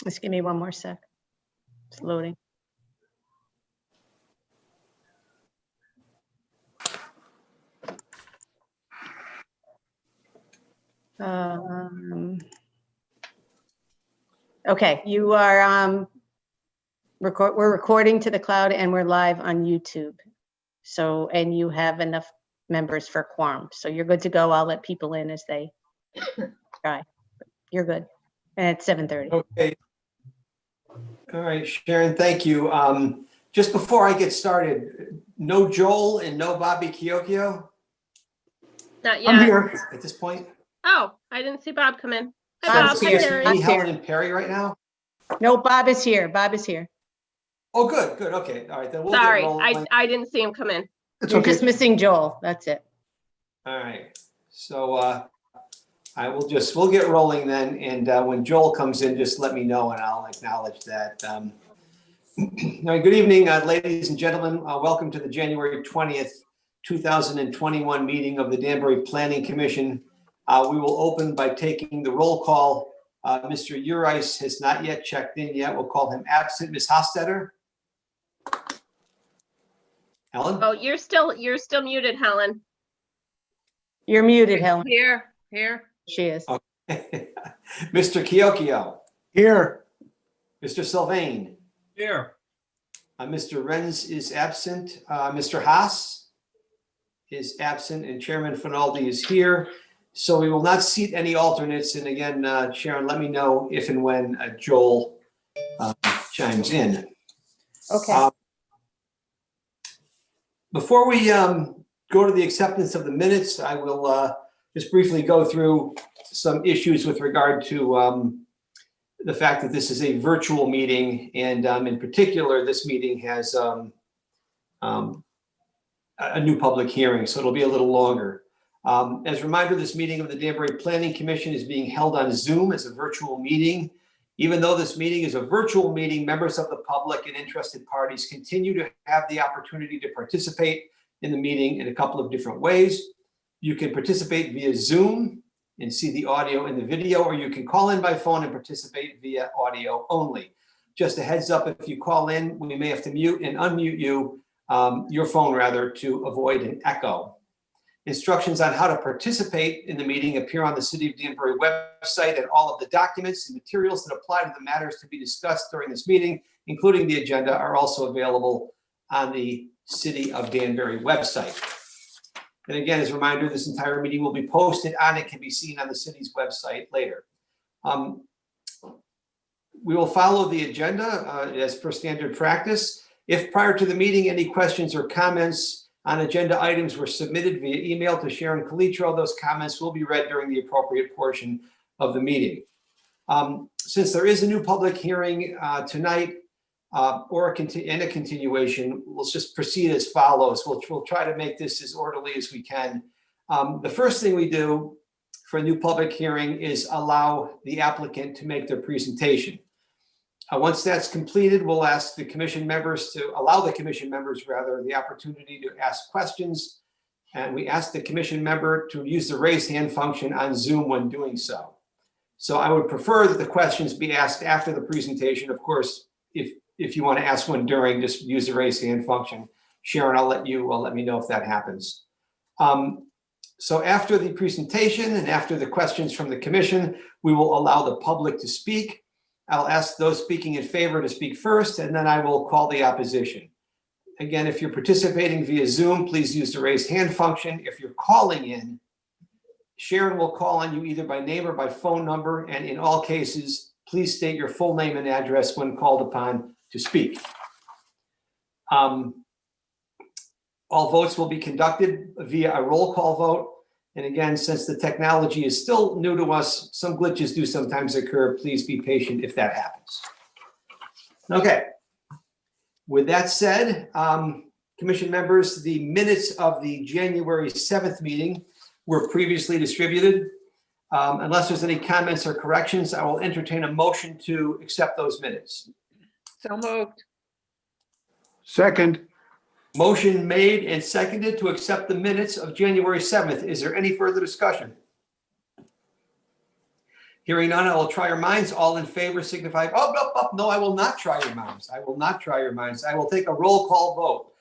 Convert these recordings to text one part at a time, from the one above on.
Just give me one more sec. It's loading. Okay, you are we're recording to the cloud and we're live on YouTube. So, and you have enough members for quorum. So you're good to go. I'll let people in as they try. You're good. And it's 7:30. Okay. All right, Sharon, thank you. Just before I get started, no Joel and no Bobby Kiokio Not yet. I'm here. at this point? Oh, I didn't see Bob come in. Bob's Hi, Bob. So Hi, here. you Terry. see Bob's here. Helen and Perry right now? No, Bob is here. Bob is here. Oh, good, good, okay, all right, then we'll get Sorry, rolling. I didn't see him come in. It's You're okay. just missing Joel. That's it. All right, so we'll get rolling then, and when Joel comes in, just let me know and I'll acknowledge that. All right, good evening, ladies and gentlemen. Welcome to the January 20th, 2021 meeting of the Danbury Planning Commission. We will open by taking the roll call. Mr. Urice has not yet checked in yet. We'll call him absent. Ms. Hostetter? Helen? Oh, you're still muted, Helen. You're muted, Helen. Here. She is. Mr. Kiokio? Here. Mr. Sylvain? Here. Mr. Renz is absent. Mr. Haas is absent, and Chairman Finaldi is here. So we will not seat any alternates. And again, Sharon, let me know if and when Joel chimes in. Okay. Before we go to the acceptance of the minutes, I will just briefly go through some issues with regard to the fact that this is a virtual meeting, and in particular, this meeting has a new public hearing, so it'll be a little longer. As a reminder, this meeting of the Danbury Planning Commission is being held on Zoom as a virtual meeting. Even though this meeting is a virtual meeting, members of the public and interested parties continue to have the opportunity to participate in the meeting in a couple of different ways. You can participate via Zoom and see the audio and the video, or you can call in by phone and participate via audio only. Just a heads up, if you call in, we may have to mute and unmute you, your phone rather, to avoid an echo. Instructions on how to participate in the meeting appear on the City of Danbury website, and all of the documents and materials that apply to the matters to be discussed during this meeting, including the agenda, are also available on the City of Danbury website. And again, as a reminder, this entire meeting will be posted on and can be seen on the city's website later. We will follow the agenda as per standard practice. If prior to the meeting any questions or comments on agenda items were submitted via email to Sharon Calitro, those comments will be read during the appropriate portion of the meeting. Since there is a new public hearing tonight or a continuation, we'll just proceed as follows. We'll try to make this as orderly as we can. The first thing we do for a new public hearing is allow the applicant to make their presentation. Once that's completed, we'll ask the commission members to allow the commission members rather the opportunity to ask questions. And we ask the commission member to use the raise hand function on Zoom when doing so. So I would prefer that the questions be asked after the presentation. Of course, if you want to ask one during, just use the raise hand function. Sharon, I'll let me know if that happens. So after the presentation and after the questions from the commission, we will allow the public to speak. I'll ask those speaking in favor to speak first, and then I will call the opposition. Again, if you're participating via Zoom, please use the raise hand function. If you're calling in, Sharon will call on you either by name or by phone number, and in all cases, please state your full name and address when called upon to speak. All votes will be conducted via a roll call vote. And again, since the technology is still new to us, some glitches do sometimes occur. Please be patient if that happens. Okay. With that said, commission members, the minutes of the January 7th meeting were previously distributed. Unless there's any comments or corrections, I will entertain a motion to accept those minutes. So moved. Second. Motion made and seconded to accept the minutes of January 7th. Is there any further discussion? Hearing none, I will try your minds. All in favor signify, no, I will not try your minds. I will not try your minds. I will take a roll call vote.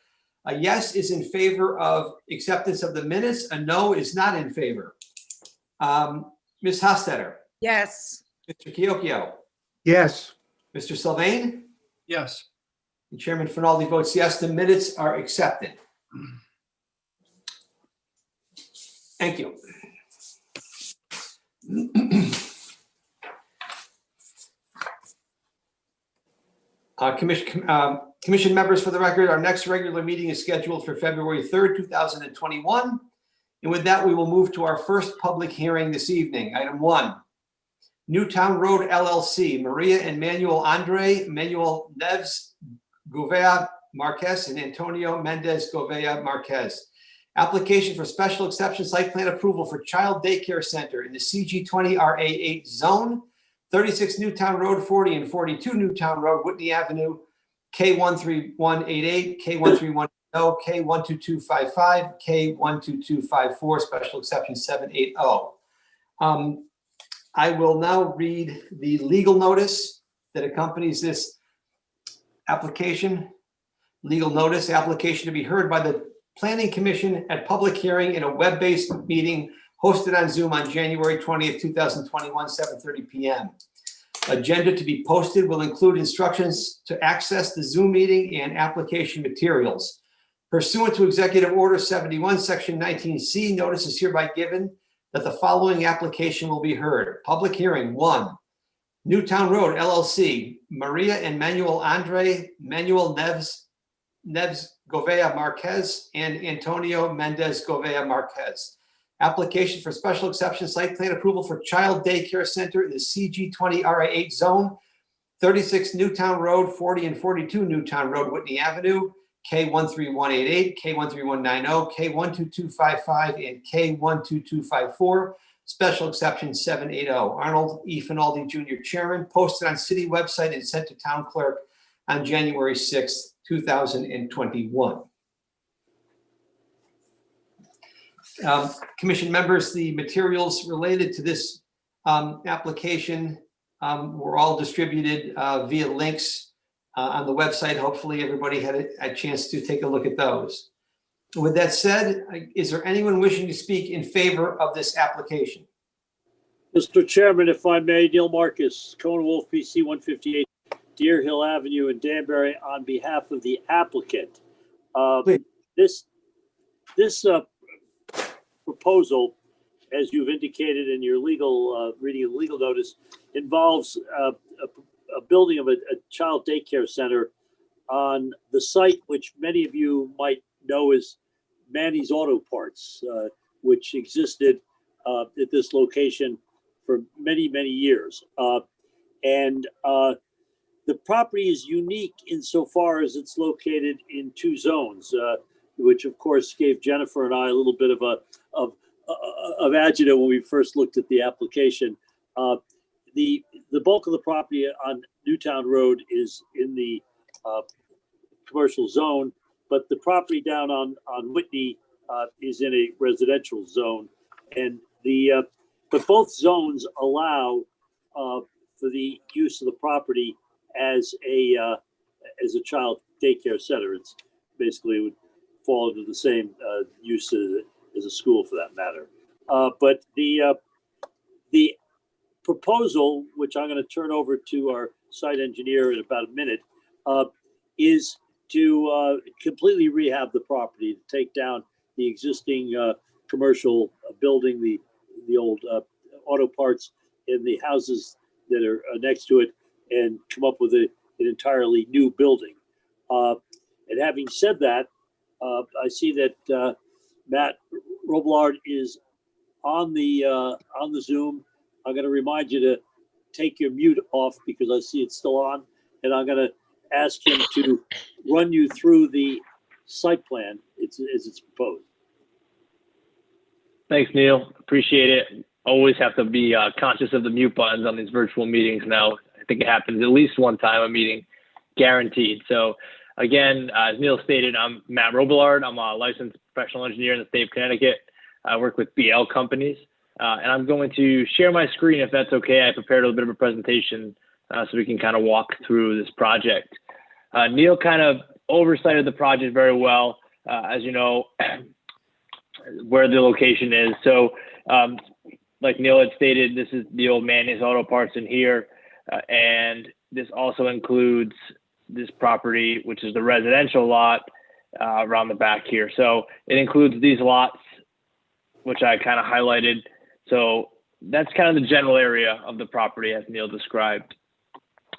A yes is in favor of acceptance of the minutes. A no is not in favor. Ms. Hostetter, Yes. Mr. Kiokio, Yes. Mr. Sylvain, Yes. and Chairman Finaldi votes yes. The minutes are accepted. Thank you. Commission members, for the record, our next regular meeting is scheduled for February 3rd, 2021. And with that, we will move to our first public hearing this evening. Item 1, Newtown Road LLC, Maria and Manuel Andre, Manuel Neves Gouveia Marquez, and Antonio Mendez Gouveia Marquez. Application for special exception site plan approval for child daycare center in the CG20 RA8 zone, 36 Newtown Road, 40 and 42 Newtown Road, Whitney Avenue, K13188, K13180, K12255, K12254, special exception 780. I will now read the legal notice that accompanies this application. Legal notice, application to be heard by the Planning Commission at public hearing in a web-based meeting hosted on Zoom on January 20th, 2021, 7:30 p.m. Agenda to be posted will include instructions to access the Zoom meeting and application materials. Pursuant to Executive Order 71, Section 19C, notice is hereby given that the following application will be heard. Public hearing 1, Newtown Road LLC, Maria and Manuel Andre, Manuel Neves Gouveia Marquez, and Antonio Mendez Gouveia Marquez. Application for special exception site plan approval for child daycare center in the CG20 RA8 zone, 36 Newtown Road, 40 and 42 Newtown Road, Whitney Avenue, K13188, K13190, K12255, and K12254. Special exception 780. Arnold E. Finaldi Jr. Chairman, posted on city website and sent to town clerk on January 6th, 2021. Commission members, the materials related to this application were all distributed via links on the website. Hopefully everybody had a chance to take a look at those. With that said, is there anyone wishing to speak in favor of this application? Mr. Chairman, if I may, Neil Marcus, Cone Wolf, PC 158, Deer Hill Avenue in Danbury, on behalf of the applicant. Please. This proposal, as you've indicated in your legal reading of the legal notice, involves a building of a child daycare center on the site, which many of you might know as Manny's Auto Parts, which existed at this location for many, many years. The property is unique insofar as it's located in two zones, which of course gave Jennifer and I a little bit of agita when we first looked at the application. The bulk of the property on Newtown Road is in the commercial zone, but the property down on Whitney is in a residential zone, and but both zones allow for the use of the property as a child daycare center. It's basically would fall into the same use as a school for that matter. But the proposal, which I'm going to turn over to our site engineer in about a minute, is to completely rehab the property, to take down the existing commercial building, the old auto parts, and the houses that are next to it, and come up with an entirely new building. And having said that, I see that Matt Robillard is on the Zoom. I'm going to remind you to take your mute off because I see it's still on, and I'm going to ask him to run you through the site plan as it's proposed. Thanks, Neil. Appreciate it. Always have to be conscious of the mute buttons on these virtual meetings now. I think it happens at least one time a meeting, guaranteed. So again, as Neil stated, I'm Matt Robillard. I'm a licensed professional engineer in the state of Connecticut. I work with BL companies. And I'm going to share my screen if that's okay. I prepared a little bit of a presentation so we can kind of walk through this project. Neil kind of oversighted the project very well, as you know, where the location is. So like Neil had stated, this is the old Manny's Auto Parts in here. And this also includes this property, which is the residential lot around the back here. So it includes these lots, which I kind of highlighted. So that's kind of the general area of the property as Neil described.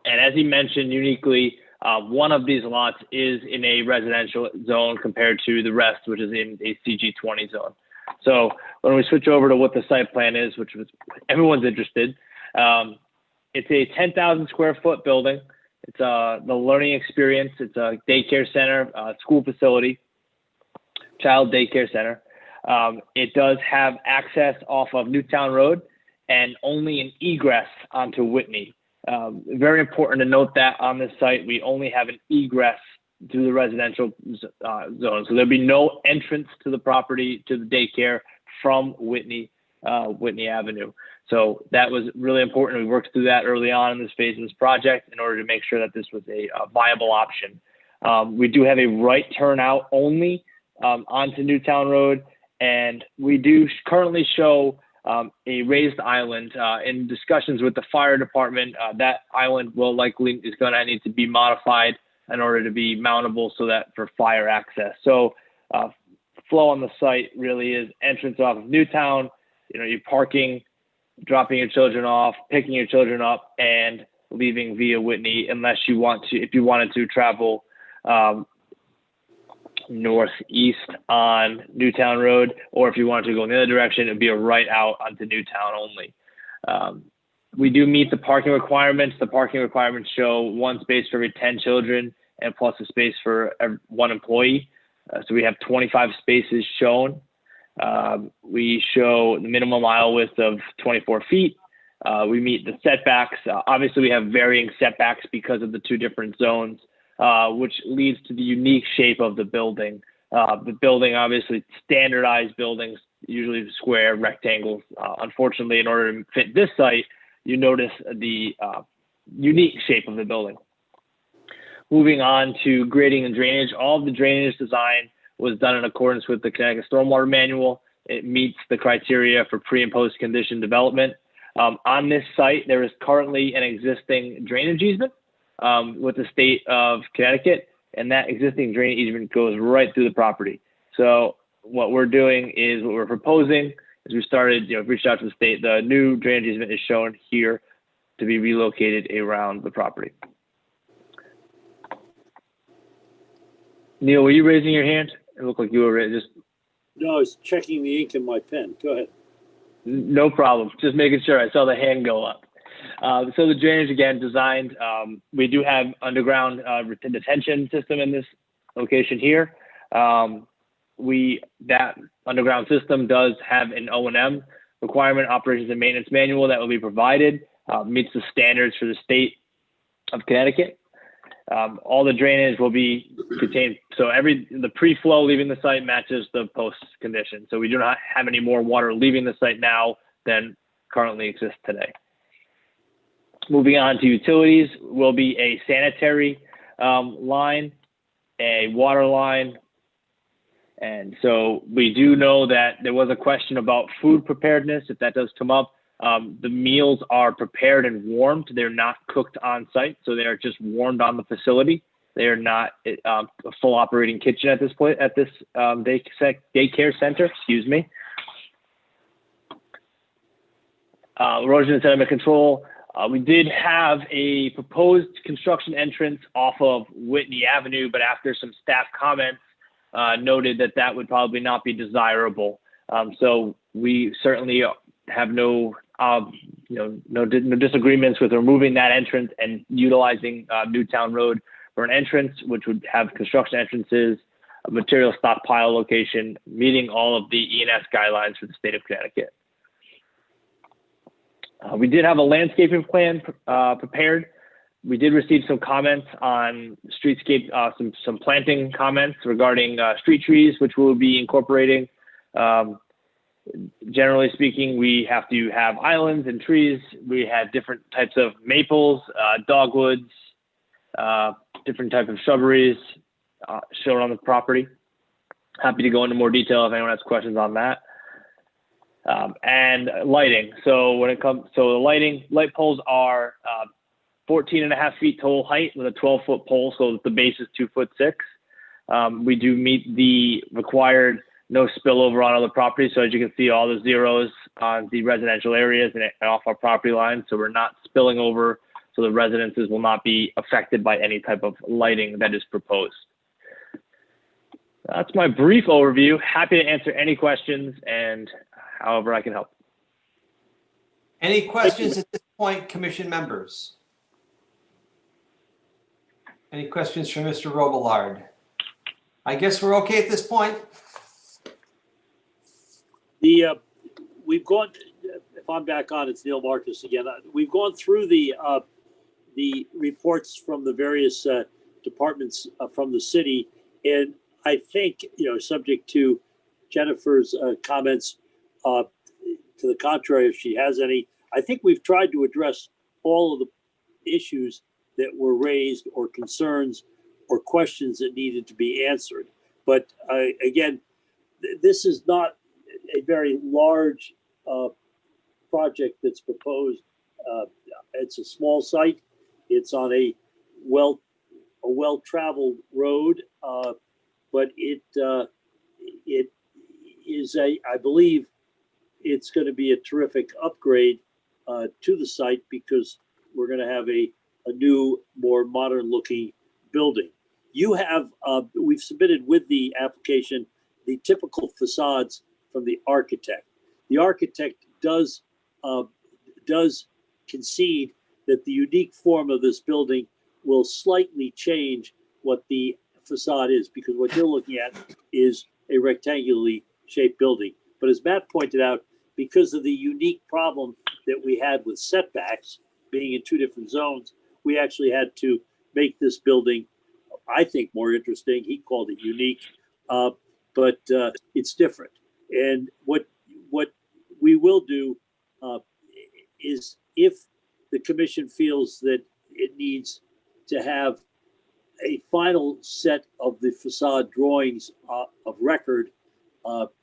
And as he mentioned, uniquely, one of these lots is in a residential zone compared to the rest, which is in a CG20 zone. So when we switch over to what the site plan is, which was everyone's interested, it's a 10,000 square foot building. It's the learning experience. It's a daycare center, school facility, child daycare center. It does have access off of Newtown Road and only an egress onto Whitney. Very important to note that on this site, we only have an egress to the residential zone. So there'll be no entrance to the property, to the daycare from Whitney Avenue. So that was really important. We worked through that early on in this phase of this project in order to make sure that this was a viable option. We do have a right turnout only onto Newtown Road, and we do currently show a raised island. In discussions with the fire department, that island will likely is going to need to be modified in order to be mountable so that for fire access. So flow on the site really is entrance off of Newtown, you're parking, dropping your children off, picking your children up, and leaving via Whitney, unless you want to, if you wanted to travel northeast on Newtown Road, or if you wanted to go in the other direction, it'd be a right out onto Newtown only. We do meet the parking requirements. The parking requirements show one space for every 10 children and plus a space for one employee. So we have 25 spaces shown. We show the minimum aisle width of 24 feet. We meet the setbacks. Obviously, we have varying setbacks because of the two different zones, which leads to the unique shape of the building. The building, obviously, standardized buildings, usually square rectangles. Unfortunately, in order to fit this site, you notice the unique shape of the building. Moving on to grading and drainage, all of the drainage design was done in accordance with the Connecticut Stormwater Manual. It meets the criteria for pre and post condition development. On this site, there is currently an existing drainage easement with the state of Connecticut, and that existing drainage easement goes right through the property. So what we're doing is, what we're proposing is we started, reached out to the state. The new drainage easement is shown here to be relocated around the property. Neil, were you raising your hand? It looked like you were just. No, I was checking the ink in my pen. Go ahead. No problem. Just making sure. I saw the hand go up. So the drainage, again, designed. We do have underground detention system in this location here. That underground system does have an O&M requirement, operations and maintenance manual, that will be provided. Meets the standards for the state of Connecticut. All the drainage will be contained. So the pre-flow leaving the site matches the post condition. So we do not have any more water leaving the site now than currently exists today. Moving on to utilities, will be a sanitary line, a water line. And so we do know that there was a question about food preparedness, if that does come up. The meals are prepared and warmed. They're not cooked on site, so they are just warmed on the facility. They are not a full operating kitchen at this point, at this daycare center, excuse me. Erosion and sediment control. We did have a proposed construction entrance off of Whitney Avenue, but after some staff comments, noted that that would probably not be desirable. So we certainly have no disagreements with removing that entrance and utilizing Newtown Road for an entrance, which would have construction entrances, a material stockpile location, meeting all of the E&S guidelines for the state of Connecticut. We did have a landscaping plan prepared. We did receive some comments on streetscape, some planting comments regarding street trees, which we'll be incorporating. Generally speaking, we have to have islands and trees. We have different types of maples, dogwoods, different type of shrubberies shown on the property. Happy to go into more detail if anyone has questions on that. And lighting. So when it comes, so the light poles are 14.5 feet total height with a 12-foot pole, so the base is 2'6". We do meet the required no spillover on other properties. So as you can see, all the zeros on the residential areas and off our property line. So we're not spilling over. So the residences will not be affected by any type of lighting that is proposed. That's my brief overview. Happy to answer any questions and however I can help. Any questions at this point, commission members? Any questions for Mr. Robillard? I guess we're okay at this point. We've gone, if I'm back on, it's Neil Marcus again. We've gone through the reports from the various departments from the city. And I think, subject to Jennifer's comments to the contrary, if she has any, I think we've tried to address all of the issues that were raised or concerns or questions that needed to be answered. But again, this is not a very large project that's proposed. It's a small site. It's on a well-traveled road, but it is I believe it's going to be a terrific upgrade to the site because we're going to have a new, more modern-looking building. You have we've submitted with the application the typical facades from the architect. The architect does concede that the unique form of this building will slightly change what the facade is, because what you're looking at is a rectangularly shaped building. But as Matt pointed out, because of the unique problem that we had with setbacks being in two different zones, we actually had to make this building, I think, more interesting. He called it unique, but it's different. And what we will do is, if the commission feels that it needs to have a final set of the facade drawings of record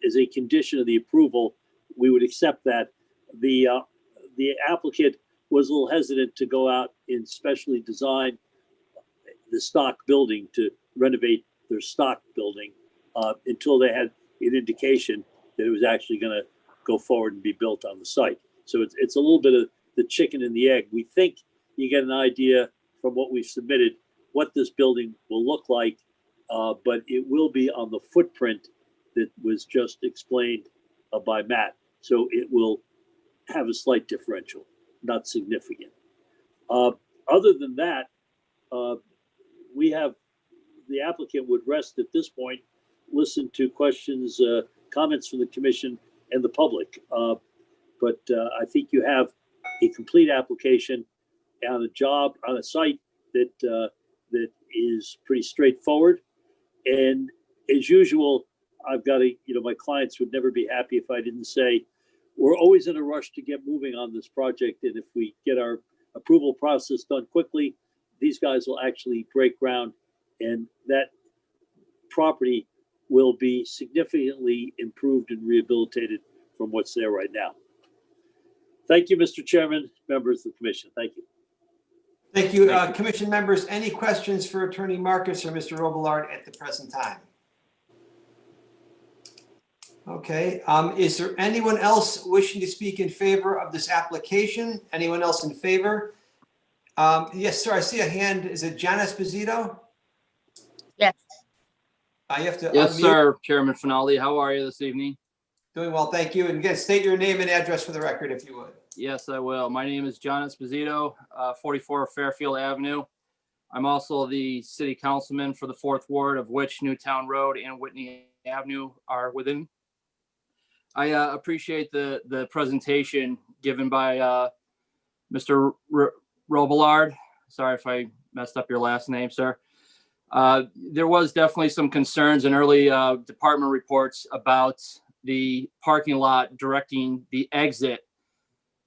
as a condition of the approval, we would accept that. The applicant was a little hesitant to go out and specially design the stock building to renovate their stock building until they had an indication that it was actually going to go forward and be built on the site. So it's a little bit of the chicken and the egg. We think you get an idea from what we've submitted what this building will look like, but it will be on the footprint that was just explained by Matt. So it will have a slight differential, not significant. Other than that, we have, the applicant would rest at this point, listen to questions, comments from the commission and the public. But I think you have a complete application on a job, on a site that that is pretty straightforward. And as usual, I've got to, my clients would never be happy if I didn't say, we're always in a rush to get moving on this project. And if we get our approval process done quickly, these guys will actually break ground, and that property will be significantly improved and rehabilitated from what's there right now. Thank you, Mr. Chairman, members of the commission. Thank you. Thank you. Commission members, any questions for Attorney Marcus or Mr. Robillard at the present time? Okay. Is there anyone else wishing to speak in favor of this application? Anyone else in favor? Yes, sir. I see a hand. Is it John Esposito? Yes. You have to Yes, unmute. sir. Chairman Finaldi, how are you this evening? Doing well, thank you. And again, state your name and address for the record, if you would. Yes, I will. My name is John Esposito, 44 Fairfield Avenue. I'm also the city councilman for the 4th Ward, of which Newtown Road and Whitney Avenue are within. I appreciate the presentation given by Mr. Robillard. Sorry if I messed up your last name, sir. There was definitely some concerns in early department reports about the parking lot directing the exit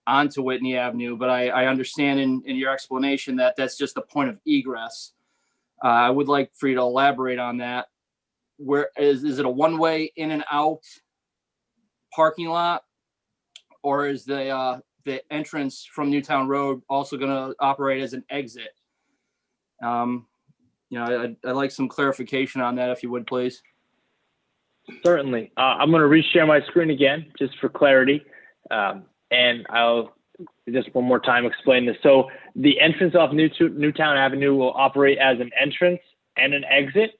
onto Whitney Avenue, but I understand in your explanation that that's just a point of egress. I would like for you to elaborate on that. Where is it a one-way in and out parking lot, or is the entrance from Newtown Road also going to operate as an exit? I'd like some clarification on that, if you would, please. Certainly. I'm going to reshare my screen again, just for clarity. And I'll just one more time explain this. So the entrance off Newtown Avenue will operate as an entrance and an exit.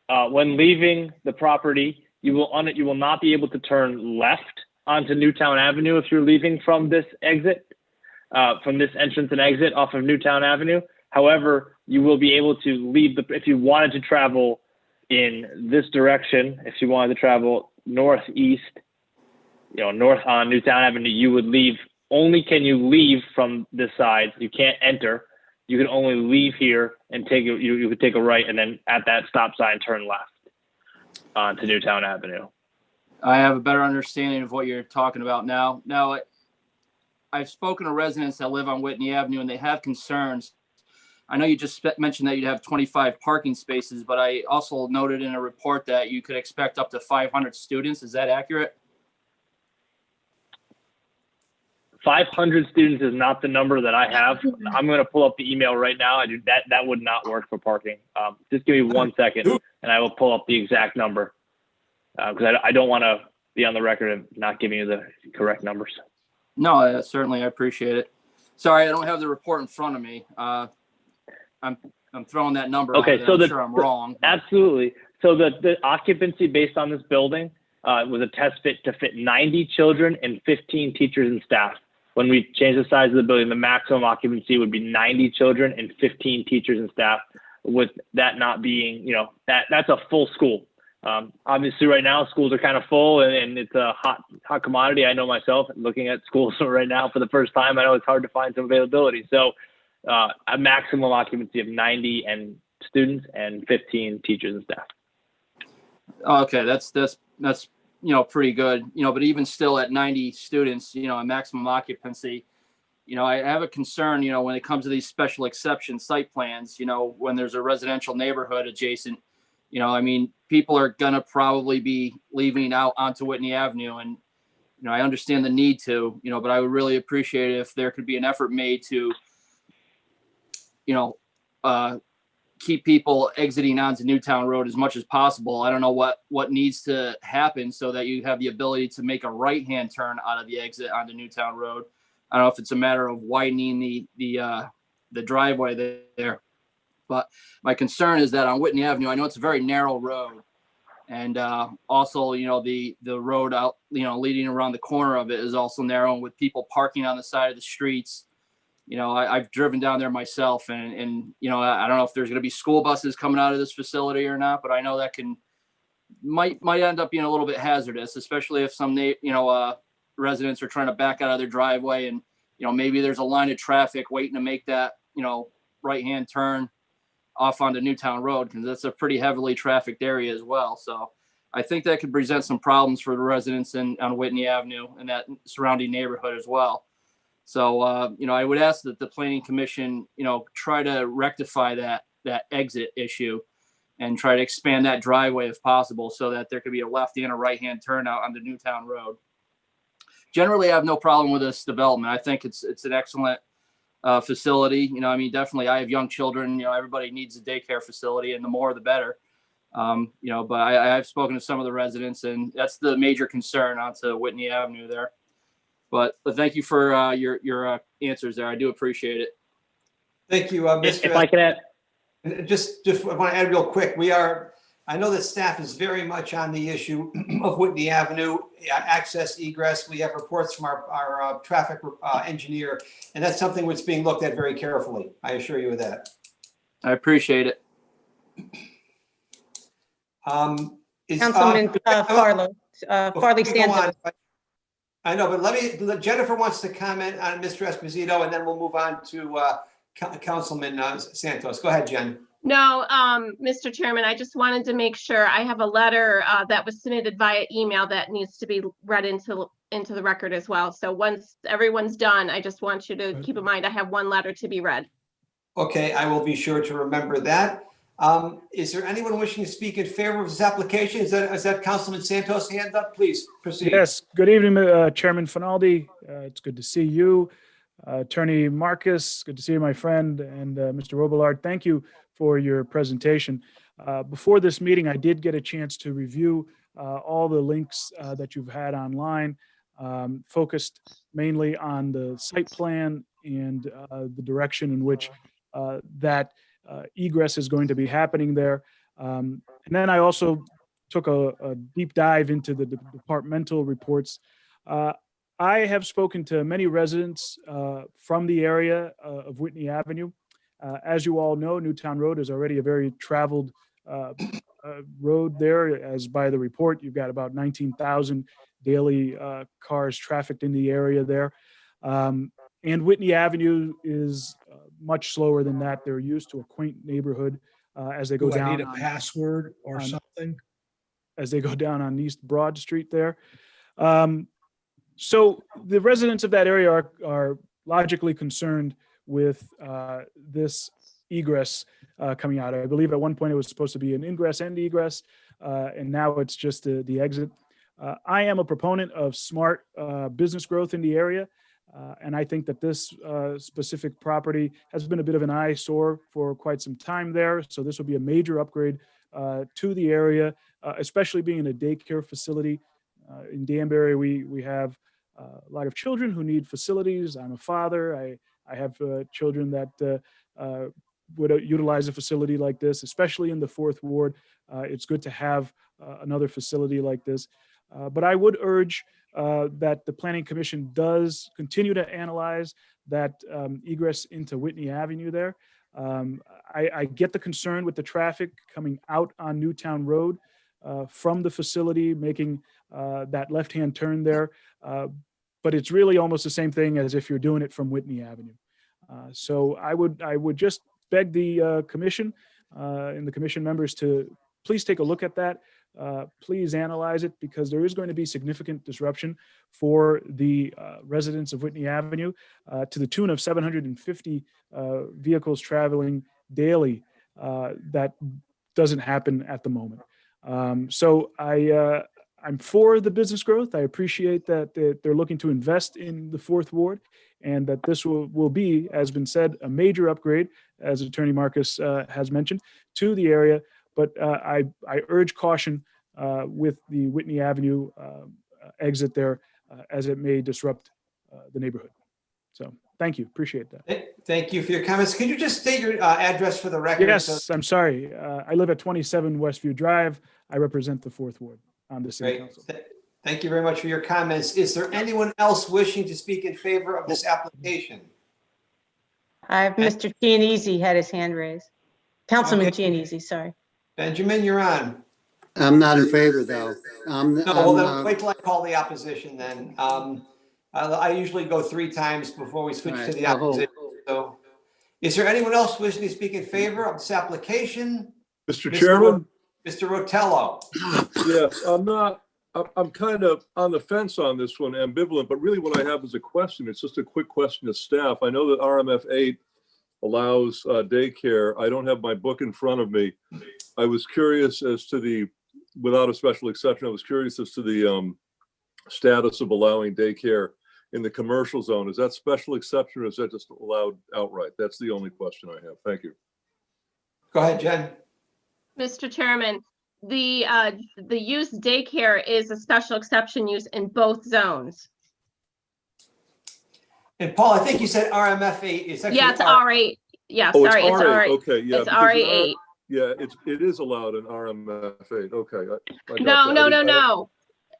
When leaving the property, you will not be able to turn left onto Newtown Avenue if you're leaving from this exit, from this entrance and exit off of Newtown Avenue. However, you will be able to leave if you wanted to travel in this direction, if you wanted to travel northeast, north on Newtown Avenue, you would leave. Only can you leave from this side. You can't enter. You can only leave here and you could take a right, and then at that stop sign, turn left onto Newtown Avenue. I have a better understanding of what you're talking about now. Now, I've spoken to residents that live on Whitney Avenue, and they have concerns. I know you just mentioned that you'd have 25 parking spaces, but I also noted in a report that you could expect up to 500 students. Is that accurate? 500 students is not the number that I have. I'm going to pull up the email right now. That would not work for parking. Just give me 1 second, and I will pull up the exact number, because I don't want to be on the record of not giving you the correct numbers. No, certainly, I appreciate it. Sorry, I don't have the report in front of me. I'm throwing that number out Okay, there. so I'm sure I'm wrong. Absolutely. So the occupancy based on this building was a test fit to fit 90 children and 15 teachers and staff. When we change the size of the building, the maximum occupancy would be 90 children and 15 teachers and staff, with that not being, that's a full school. Obviously right now schools are kind of full, and it's a hot commodity. I know myself, looking at schools right now for the first time, I know it's hard to find some availability. So a maximum occupancy of 90 and students and 15 teachers and staff. Okay, that's pretty good. But even still at 90 students, a maximum occupancy, I have a concern, when it comes to these special exception site plans, when there's a residential neighborhood adjacent, people are gonna probably be leaving out onto Whitney Avenue, and I understand the need to, but I would really appreciate it if there could be an effort made to keep people exiting onto Newtown Road as much as possible. I don't know what needs to happen so that you have the ability to make a right-hand turn out of the exit onto Newtown Road. I don't know if it's a matter of widening the driveway there, but my concern is that on Whitney Avenue, I know it's a very narrow road, and also the road out leading around the corner of it is also narrow, and with people parking on the side of the streets. I've driven down there myself, and I don't know if there's going to be school buses coming out of this facility or not, but I know that might end up being a little bit hazardous, especially if some residents are trying to back out of their driveway, and maybe there's a line of traffic waiting to make that right-hand turn off onto Newtown Road, because that's a pretty heavily trafficked area as well. So I think that could present some problems for the residents on Whitney Avenue and that surrounding neighborhood as well. So, I would ask that the Planning Commission, try to rectify that exit issue and try to expand that driveway if possible, so that there could be a left and a right-hand turn out on the Newtown Road. Generally, I have no problem with this development. I think it's an excellent facility. Definitely I have young children, everybody needs a daycare facility, and the more, the better. But I've spoken to some of the residents, and that's the major concern onto Whitney Avenue there. But thank you for your answers there. I do appreciate it. Thank you, Mr. If I can add, Just I want to add real quick. I know that staff is very much on the issue of Whitney Avenue, access, egress. We have reports from our traffic engineer, and that's something that's being looked at very carefully. I assure you of that. I appreciate it. Councilman Farley stands up. I know, but Jennifer wants to comment on Mr. Esposito, and then we'll move on to Councilman Santos. Go ahead, Jen. No, Mr. Chairman, I just wanted to make sure I have a letter that was submitted via email that needs to be read into the record as well. So once everyone's done, I just want you to keep in mind, I have one letter to be read. Okay, I will be sure to remember that. Is there anyone wishing to speak in favor of this application? Is that Councilman Santos' hand up? Please proceed. Yes, good evening, Chairman Finaldi. It's good to see you. Attorney Marcus, good to see you, my friend, and Mr. Robillard, thank you for your presentation. Before this meeting, I did get a chance to review all the links that you've had online, focused mainly on the site plan and the direction in which that egress is going to be happening there. And then I also took a deep dive into the departmental reports. I have spoken to many residents from the area of Whitney Avenue. As you all know, Newtown Road is already a very traveled road there. As by the report, you've got about 19,000 daily cars trafficked in the area there. And Whitney Avenue is much slower than that. They're used to a quaint neighborhood as they go Do I down. need a password or on- something? As they go down on East Broad Street there. So the residents of that area are logically concerned with this egress coming out. I believe at one point it was supposed to be an ingress and egress, and now it's just the exit. I am a proponent of smart business growth in the area, and I think that this specific property has been a bit of an eyesore for quite some time there. So this will be a major upgrade to the area, especially being in a daycare facility. In Danbury, we have a lot of children who need facilities. I'm a father. I have children that would utilize a facility like this, especially in the Fourth Ward. It's good to have another facility like this. But I would urge that the Planning Commission does continue to analyze that egress into Whitney Avenue there. I get the concern with the traffic coming out on Newtown Road from the facility, making that left-hand turn there. But it's really almost the same thing as if you're doing it from Whitney Avenue. So I would just beg the commission and the commission members to please take a look at that. Please analyze it, because there is going to be significant disruption for the residents of Whitney Avenue to the tune of 750 vehicles traveling daily. That doesn't happen at the moment. So I'm for the business growth. I appreciate that they're looking to invest in the Fourth Ward, and that this will be, as been said, a major upgrade, as Attorney Marcus has mentioned, to the area. But I urge caution with the Whitney Avenue exit there, as it may disrupt the neighborhood. So thank you. Appreciate that. Thank you for your comments. Could you just state your address for the record? Yes, I'm sorry. I live at 27 Westview Drive. I represent the Fourth Ward on the city Great. council. Thank you very much for your comments. Is there anyone else wishing to speak in favor of this application? I have Mr. Gianese had his hand raised. Councilman Okay. Gianese, sorry. Benjamin, you're on. I'm not in favor, though. No, well, then wait till I call the opposition then. I usually go 3 times before we switch to the All right, I'll hold. opposition. So is there anyone else wishing to speak in favor of this application? Mr. Mr. Chairman? Mr. Rotello. Yes, I'm kind of on the fence on this one, ambivalent, but really what I have is a question. It's just a quick question to staff. I know that RMF 8 allows daycare. I don't have my book in front of me. I was curious as to without a special exception, I was curious as to the status of allowing daycare in the commercial zone. Is that special exception, or is that just allowed outright? That's the only question I have. Thank you. Go ahead, Jen. Mr. Chairman, the use daycare is a special exception use in both zones. And Paul, I think you said RMF 8 is actually. Yeah, it's R8. Yeah, Oh, sorry, it's R8. R8. Okay, yeah. It's because RA8. Yeah, it is allowed in RMF 8. Okay. I got No, that. no, I no, didn't- no.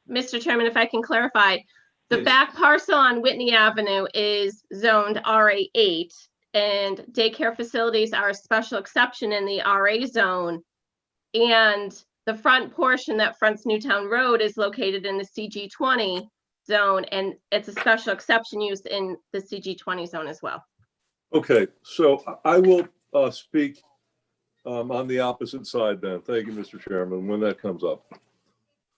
Mr. Chairman, if I can clarify, the Please. back parcel on Whitney Avenue is zoned RA8, and daycare facilities are a special exception in the RA zone. And the front portion that fronts Newtown Road is located in the CG20 zone, and it's a special exception use in the CG20 zone as well. Okay, so I will speak on the opposite side then. Thank you, Mr. Chairman, when that comes up.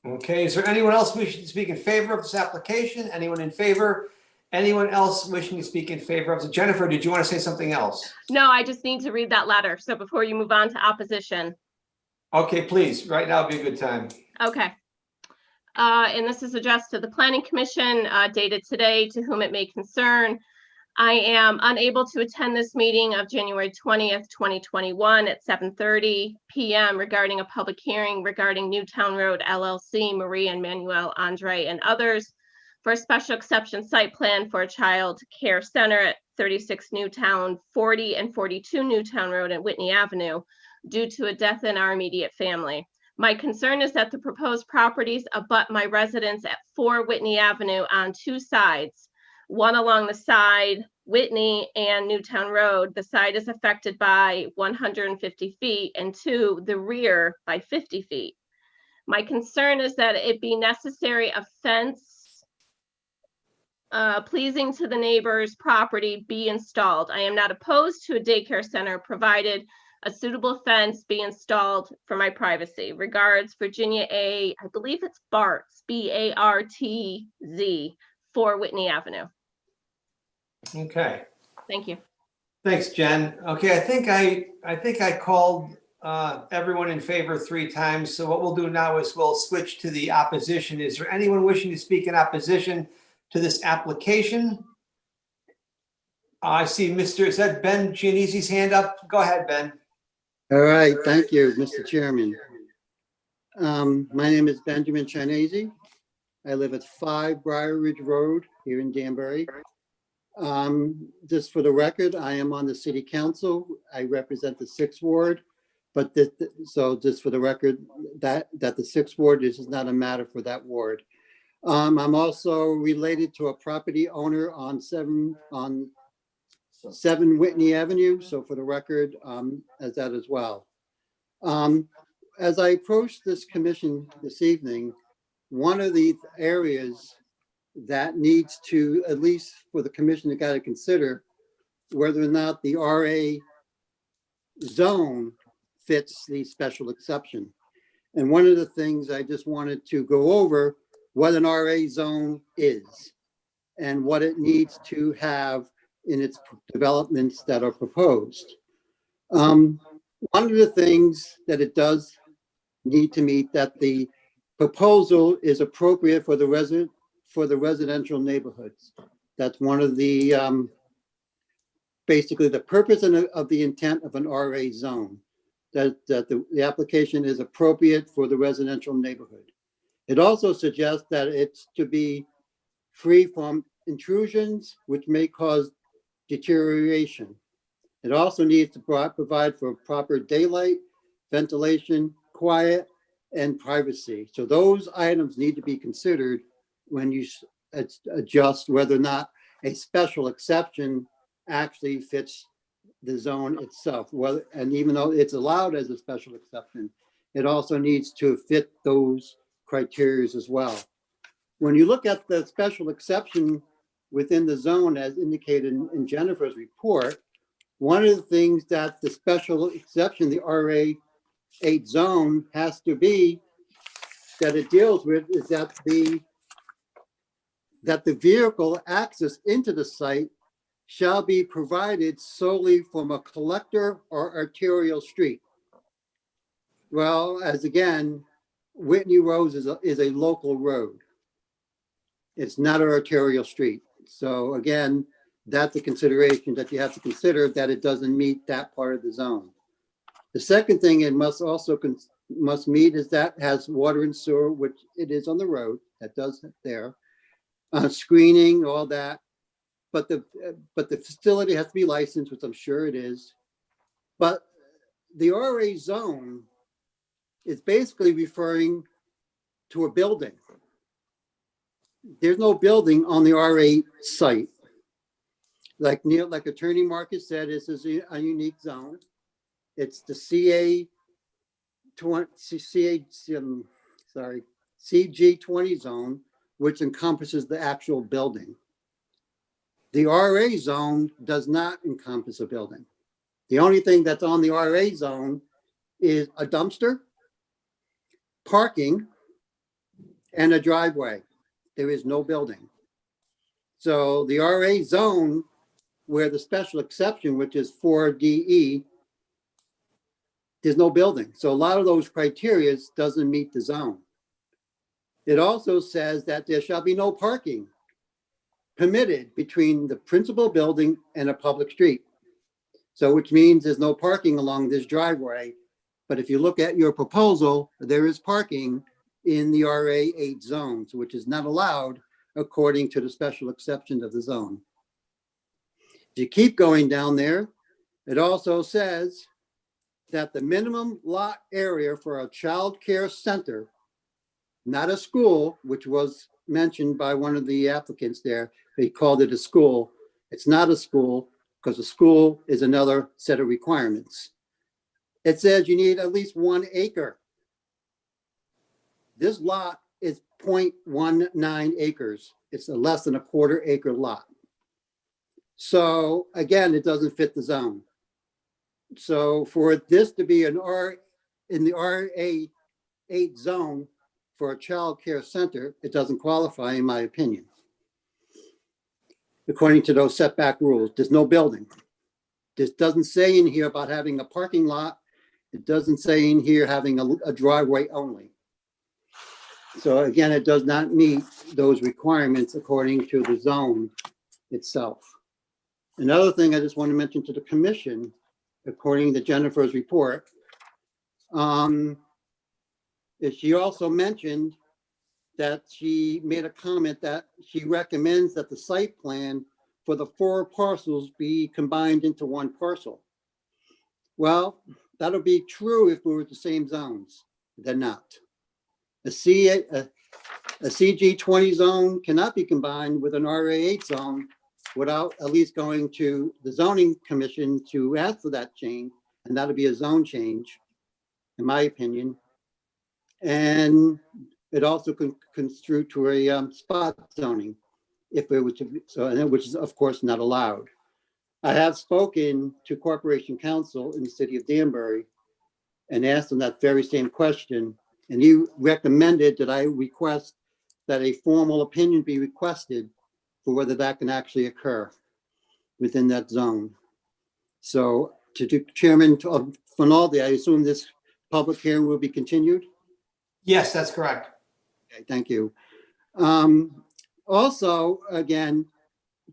Okay, is there anyone else wishing to speak in favor of this application? Anyone in favor? Anyone else wishing to speak in favor of it? Jennifer, did you want to say something else? No, I just need to read that letter. So before you move on to opposition. Okay, please, right now would be a good time. Okay. And this is addressed to the Planning Commission, dated today, to whom it may concern. I am unable to attend this meeting of January 20th, 2021 at 7:30 PM regarding a public hearing regarding Newtown Road LLC, Marie and Manuel Andre and others for a special exception site plan for a child care center at 36 Newtown, 40 and 42 Newtown Road and Whitney Avenue due to a death in our immediate family. My concern is that the proposed properties abut my residence at 4 Whitney Avenue on 2 sides. One along the side, Whitney and Newtown Road, the side is affected by 150 feet, and 2, the rear by 50 feet. My concern is that it be necessary a fence pleasing to the neighbor's property be installed. I am not opposed to a daycare center provided a suitable fence be installed for my privacy. Regards, Virginia A, I believe it's Bartz, B-A-R-T-Z, 4 Whitney Avenue. Okay, Thank you. thanks, Jen. Okay, I think I called everyone in favor 3 times. So what we'll do now is we'll switch to the opposition. Is there anyone wishing to speak in opposition to this application? I see is that Ben Giannissi's hand up? Go ahead, Ben. All right, thank you, Mr. Chairman. My name is Benjamin Chianese. I live at 5 Briar Ridge Road here in Danbury. Just for the record, I am on the city council. I represent the 6th ward, but so just for the record, that the 6th ward, this is not a matter for that ward. I'm also related to a property owner on 7 Whitney Avenue. So for the record, as that as well. As I approach this commission this evening, one of the areas that needs to, at least for the commission, to got to consider whether or not the RA zone fits the special exception. And one of the things I just wanted to go over what an RA zone is and what it needs to have in its developments that are proposed. One of the things that it does need to meet, that the proposal is appropriate for the residential neighborhoods. That's one of the basically the purpose of the intent of an RA zone, that the application is appropriate for the residential neighborhood. It also suggests that it's to be free from intrusions, which may cause deterioration. It also needs to provide for proper daylight, ventilation, quiet, and privacy. So those items need to be considered when you adjust whether or not a special exception actually fits the zone itself. Well, and even though it's allowed as a special exception, it also needs to fit those criteria as well. When you look at the special exception within the zone, as indicated in Jennifer's report, one of the things that the special exception, the RA 8 zone, has to be that it deals with is that the vehicle access into the site shall be provided solely from a collector or arterial street. Well, as again, Whitney Road is a local road. It's not an arterial street. So again, that's a consideration that you have to consider, that it doesn't meet that part of the zone. The second thing it must also must meet is that has water and sewer, which it is on the road, that does there. Screening, all that. But the facility has to be licensed, which I'm sure it is. But the RA zone is basically referring to a building. There's no building on the R8 site. Like Attorney Marcus said, this is a unique zone. It's the CG20 zone, which encompasses the actual building. The RA zone does not encompass a building. The only thing that's on the RA zone is a dumpster, parking, and a driveway. There is no building. So the RA zone, where the special exception, which is 4DE, there's no building. So a lot of those criteria doesn't meet the zone. It also says that there shall be no parking permitted between the principal building and a public street. So which means there's no parking along this driveway. But if you look at your proposal, there is parking in the RA8 zones, which is not allowed according to the special exception of the zone. If you keep going down there, it also says that the minimum lot area for a child care center, not a school, which was mentioned by one of the applicants there, they called it a school. It's not a school because a school is another set of requirements. It says you need at least 1 acre. This lot is 0.19 acres. It's a less than a quarter acre lot. So again, it doesn't fit the zone. So for this to be an in the RA8 zone for a child care center, it doesn't qualify in my opinion. According to those setback rules, there's no building. This doesn't say in here about having a parking lot. It doesn't say in here having a driveway only. So again, it does not meet those requirements according to the zone itself. Another thing I just want to mention to the commission, according to Jennifer's report, is she also mentioned that she made a comment that she recommends that the site plan for the 4 parcels be combined into 1 parcel. Well, that'll be true if we were the same zones. They're not. A CG20 zone cannot be combined with an RA8 zone without at least going to the zoning commission to ask for that change, and that'll be a zone change, in my opinion. And it also can construe to a spot zoning if it were to be, so, which is of course not allowed. I have spoken to Corporation Counsel in the city of Danbury and asked them that very same question. And he recommended that I request that a formal opinion be requested for whether that can actually occur within that zone. So to Chairman Finaldi, I assume this public hearing will be continued? Yes, that's correct. Okay, thank you. Also, again,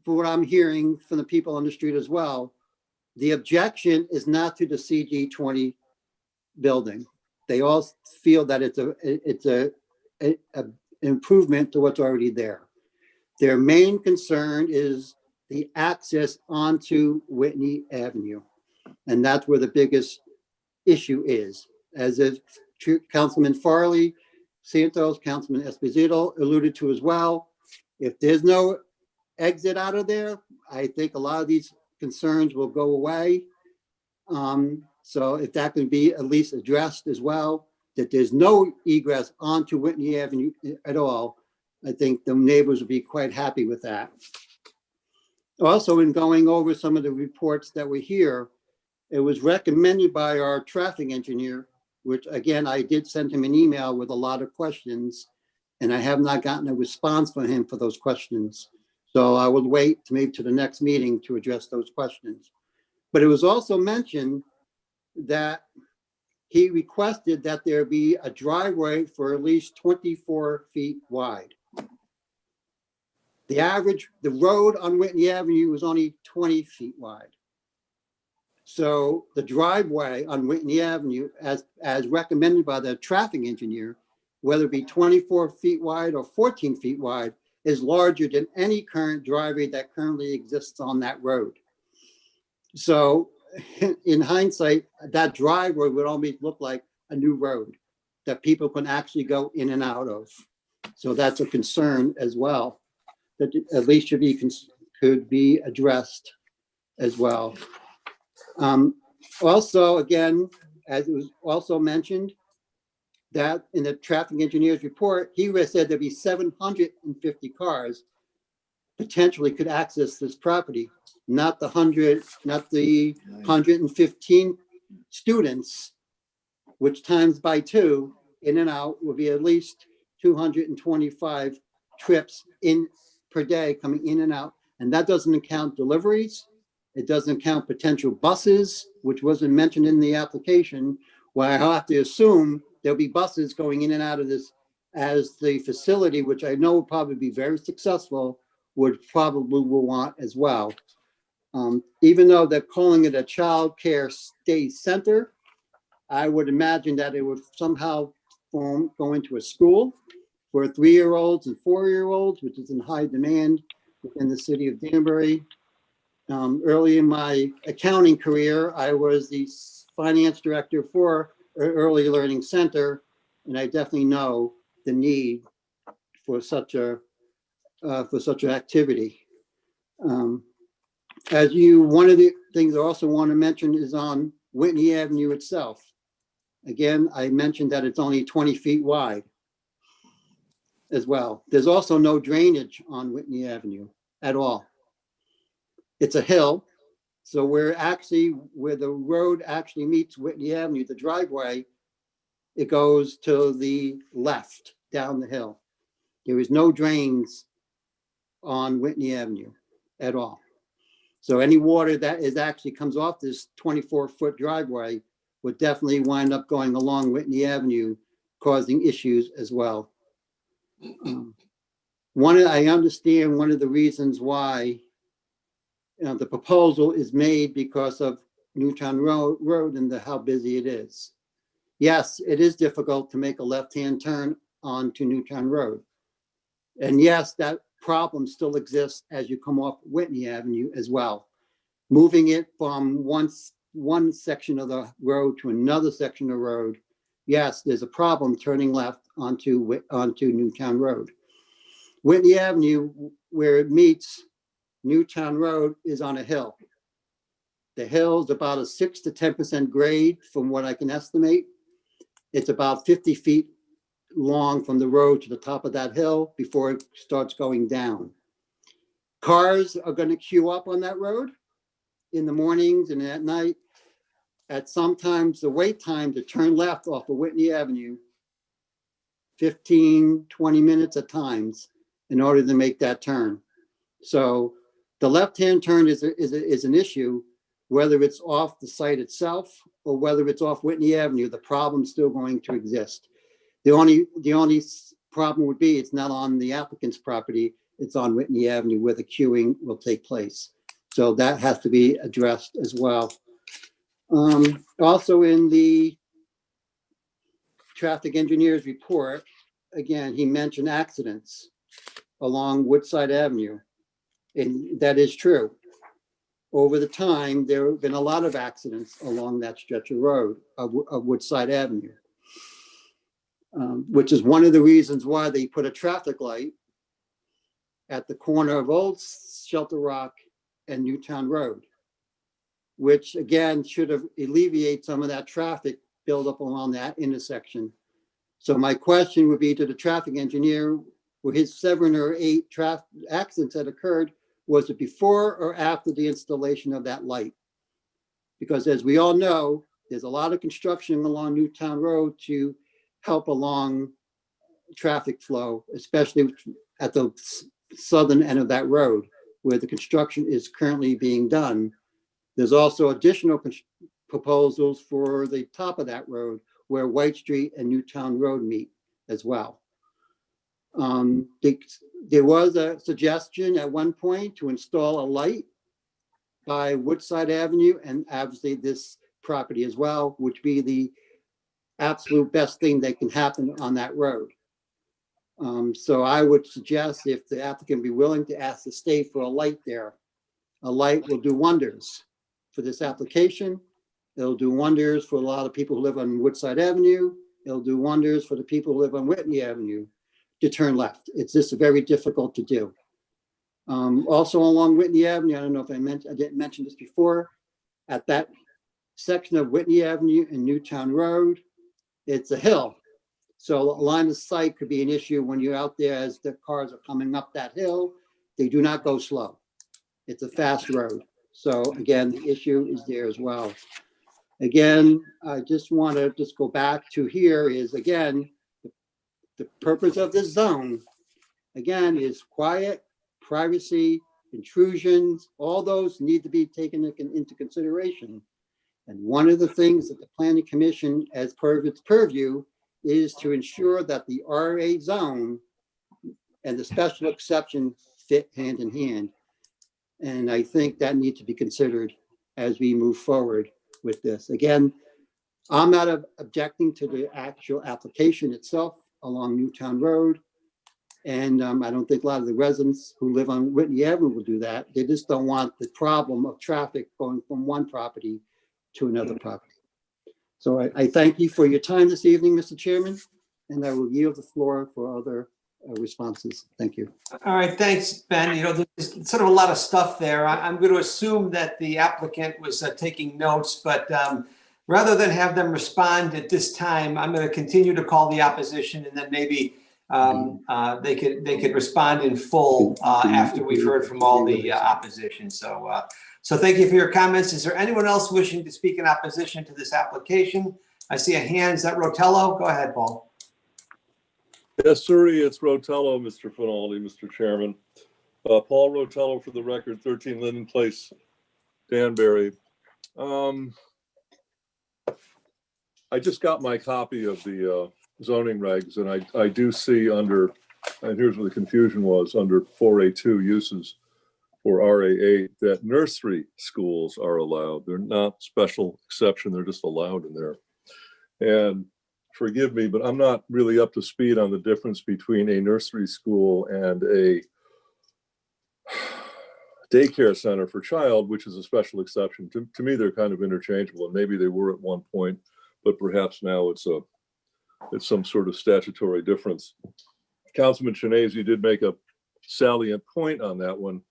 for what I'm hearing from the people on the street as well, the objection is not to the CG20 building. They all feel that it's a improvement to what's already there. Their main concern is the access onto Whitney Avenue. And that's where the biggest issue is. As if Councilman Farley, Santos, Councilman Esposito alluded to as well, if there's no exit out of there, I think a lot of these concerns will go away. So if that can be at least addressed as well, that there's no egress onto Whitney Avenue at all, I think the neighbors will be quite happy with that. Also, in going over some of the reports that were here, it was recommended by our traffic engineer, which again, I did send him an email with a lot of questions, and I have not gotten a response from him for those questions. So I will wait to maybe to the next meeting to address those questions. But it was also mentioned that he requested that there be a driveway for at least 24 feet wide. The road on Whitney Avenue was only 20 feet wide. So the driveway on Whitney Avenue, as recommended by the traffic engineer, whether it be 24 feet wide or 14 feet wide, is larger than any current driveway that currently exists on that road. So in hindsight, that driveway would almost look like a new road that people can actually go in and out of. So that's a concern as well, that at least could be addressed as well. Also, again, as it was also mentioned, that in the traffic engineer's report, he said there'd be 750 cars potentially could access this property, not the 115 students which times by 2 in and out will be at least 225 trips in per day coming in and out. And that doesn't count deliveries. It doesn't count potential buses, which wasn't mentioned in the application, where I have to assume there'll be buses going in and out of this, as the facility, which I know will probably be very successful, will want as well. Even though they're calling it a child care day center, I would imagine that it would somehow go into a school for 3-year-olds and 4-year-olds, which is in high demand within the city of Danbury. Early in my accounting career, I was the finance director for an early learning center, and I definitely know the need for such an activity. One of the things I also want to mention is on Whitney Avenue itself. Again, I mentioned that it's only 20 feet wide as well. There's also no drainage on Whitney Avenue at all. It's a hill. So where the road actually meets Whitney Avenue, the driveway, it goes to the left down the hill. There is no drains on Whitney Avenue at all. So any water that comes off this 24-foot driveway would definitely wind up going along Whitney Avenue, causing issues as well. I understand one of the reasons why the proposal is made because of Newtown Road and how busy it is. Yes, it is difficult to make a left-hand turn onto Newtown Road. And yes, that problem still exists as you come off Whitney Avenue as well. Moving it from one section of the road to another section of the road, yes, there's a problem turning left onto Newtown Road. Whitney Avenue, where it meets Newtown Road, is on a hill. The hill is about a 6 to 10% grade from what I can estimate. It's about 50 feet long from the road to the top of that hill before it starts going down. Cars are going to queue up on that road in the mornings and at night. At sometimes the wait time to turn left off of Whitney Avenue, 15, 20 minutes at times in order to make that turn. So the left-hand turn is an issue, whether it's off the site itself or whether it's off Whitney Avenue. The problem's still going to exist. The only problem would be it's not on the applicant's property, it's on Whitney Avenue where the queuing will take place. So that has to be addressed as well. Also in the traffic engineer's report, again, he mentioned accidents along Woodside Avenue, and that is true. Over the time, there have been a lot of accidents along that stretch of road of Woodside Avenue, which is one of the reasons why they put a traffic light at the corner of Old Shelter Rock and Newtown Road, which again should have alleviated some of that traffic buildup along that intersection. So my question would be to the traffic engineer, were his 7 or 8 traffic accidents that occurred, was it before or after the installation of that light? Because as we all know, there's a lot of construction along Newtown Road to help along traffic flow, especially at the southern end of that road where the construction is currently being done. There's also additional proposals for the top of that road where White Street and Newtown Road meet as well. There was a suggestion at one point to install a light by Woodside Avenue and obviously this property as well, which be the absolute best thing that can happen on that road. So I would suggest if the applicant be willing to ask the state for a light there, a light will do wonders for this application. It'll do wonders for a lot of people who live on Woodside Avenue. It'll do wonders for the people who live on Whitney Avenue to turn left. It's just very difficult to do. Also along Whitney Avenue, I don't know if I didn't mention this before, at that section of Whitney Avenue and Newtown Road, it's a hill. So a line of sight could be an issue when you're out there as the cars are coming up that hill. They do not go slow. It's a fast road. So again, the issue is there as well. Again, I just want to just go back to here is, again, the purpose of this zone, again, is quiet, privacy, intrusions, all those need to be taken into consideration. And one of the things that the Planning Commission, as part of its purview, is to ensure that the RA zone and the special exception fit hand in hand. And I think that needs to be considered as we move forward with this. Again, I'm not objecting to the actual application itself along Newtown Road. And I don't think a lot of the residents who live on Whitney Avenue will do that. They just don't want the problem of traffic going from one property to another property. So I thank you for your time this evening, Mr. Chairman, and I will yield the floor for other responses. Thank you. All right, thanks, Ben. You know, there's sort of a lot of stuff there. I'm going to assume that the applicant was taking notes, but rather than have them respond at this time, I'm going to continue to call the opposition, and then maybe they could respond in full after we've heard from all the opposition. So thank you for your comments. Is there anyone else wishing to speak in opposition to this application? I see a hand. Is that Rotello? Go ahead, Paul. Yes, sir. It's Rotello, Mr. Finaldi, Mr. Chairman. Paul Rotello for the record, 13 Linden Place, Danbury. I just got my copy of the zoning regs, and I do see under, and here's where the confusion was, under 4A2 uses for RA8, that nursery schools are allowed. They're not special exception, they're just allowed in there. And forgive me, but I'm not really up to speed on the difference between a nursery school and a daycare center for child, which is a special exception. To me, they're kind of interchangeable, and maybe they were at one point, but perhaps now it's some sort of statutory difference. Councilman Shanese did make a salient point on that one.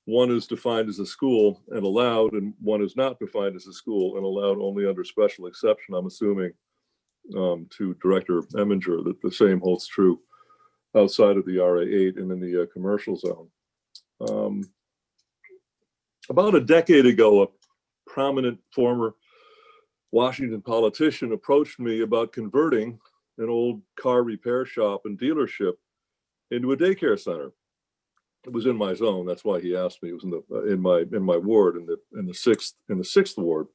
One is defined as a school and allowed, and one is not defined as a school and allowed only under special exception. I'm assuming to Director Eminger that the same holds true outside of the RA8 and in the commercial zone. About a decade ago, a prominent former Washington politician approached me about converting an old car repair shop and dealership into a daycare center. It was in my zone. That's why he asked me. It was in my ward, in the sixth ward.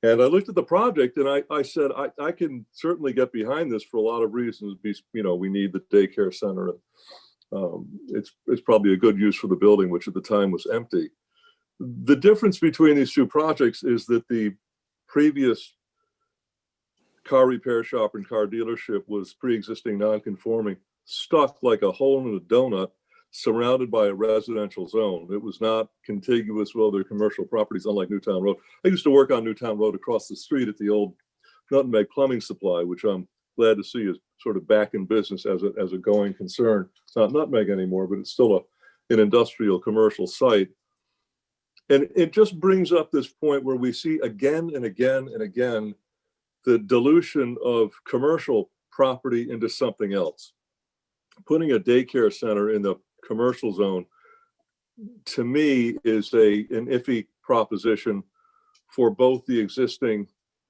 And I looked at the project and I said, I can certainly get behind this for a lot of reasons. You know, we need the daycare center, and it's probably a good use for the building, which at the time was empty. The difference between these two projects is that the previous car repair shop and car dealership was pre-existing non-conforming, stuck like a hole in a donut, surrounded by a residential zone. It was not contiguous with other commercial properties, unlike Newtown Road. I used to work on Newtown Road across the street at the old Nutmeg Plumbing Supply, which I'm glad to see is sort of back in business as a going concern. It's not Nutmeg anymore, but it's still an industrial commercial site. And it just brings up this point where we see again and again and again the dilution of commercial property into something else. Putting a daycare center in the commercial zone, to me, is an iffy proposition for both the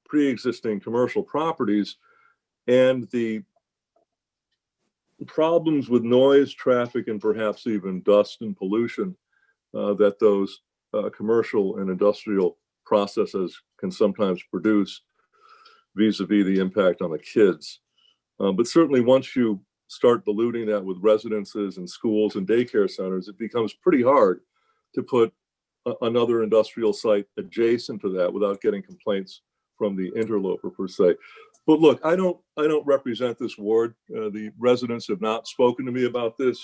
pre-existing commercial properties and the problems with noise, traffic, and perhaps even dust and pollution that those commercial and industrial processes can sometimes produce vis-a-vis the impact on the kids. But certainly once you start diluting that with residences and schools and daycare centers, it becomes pretty hard to put another industrial site adjacent to that without getting complaints from the interloper per se. But look, I don't represent this ward. The residents have not spoken to me about this,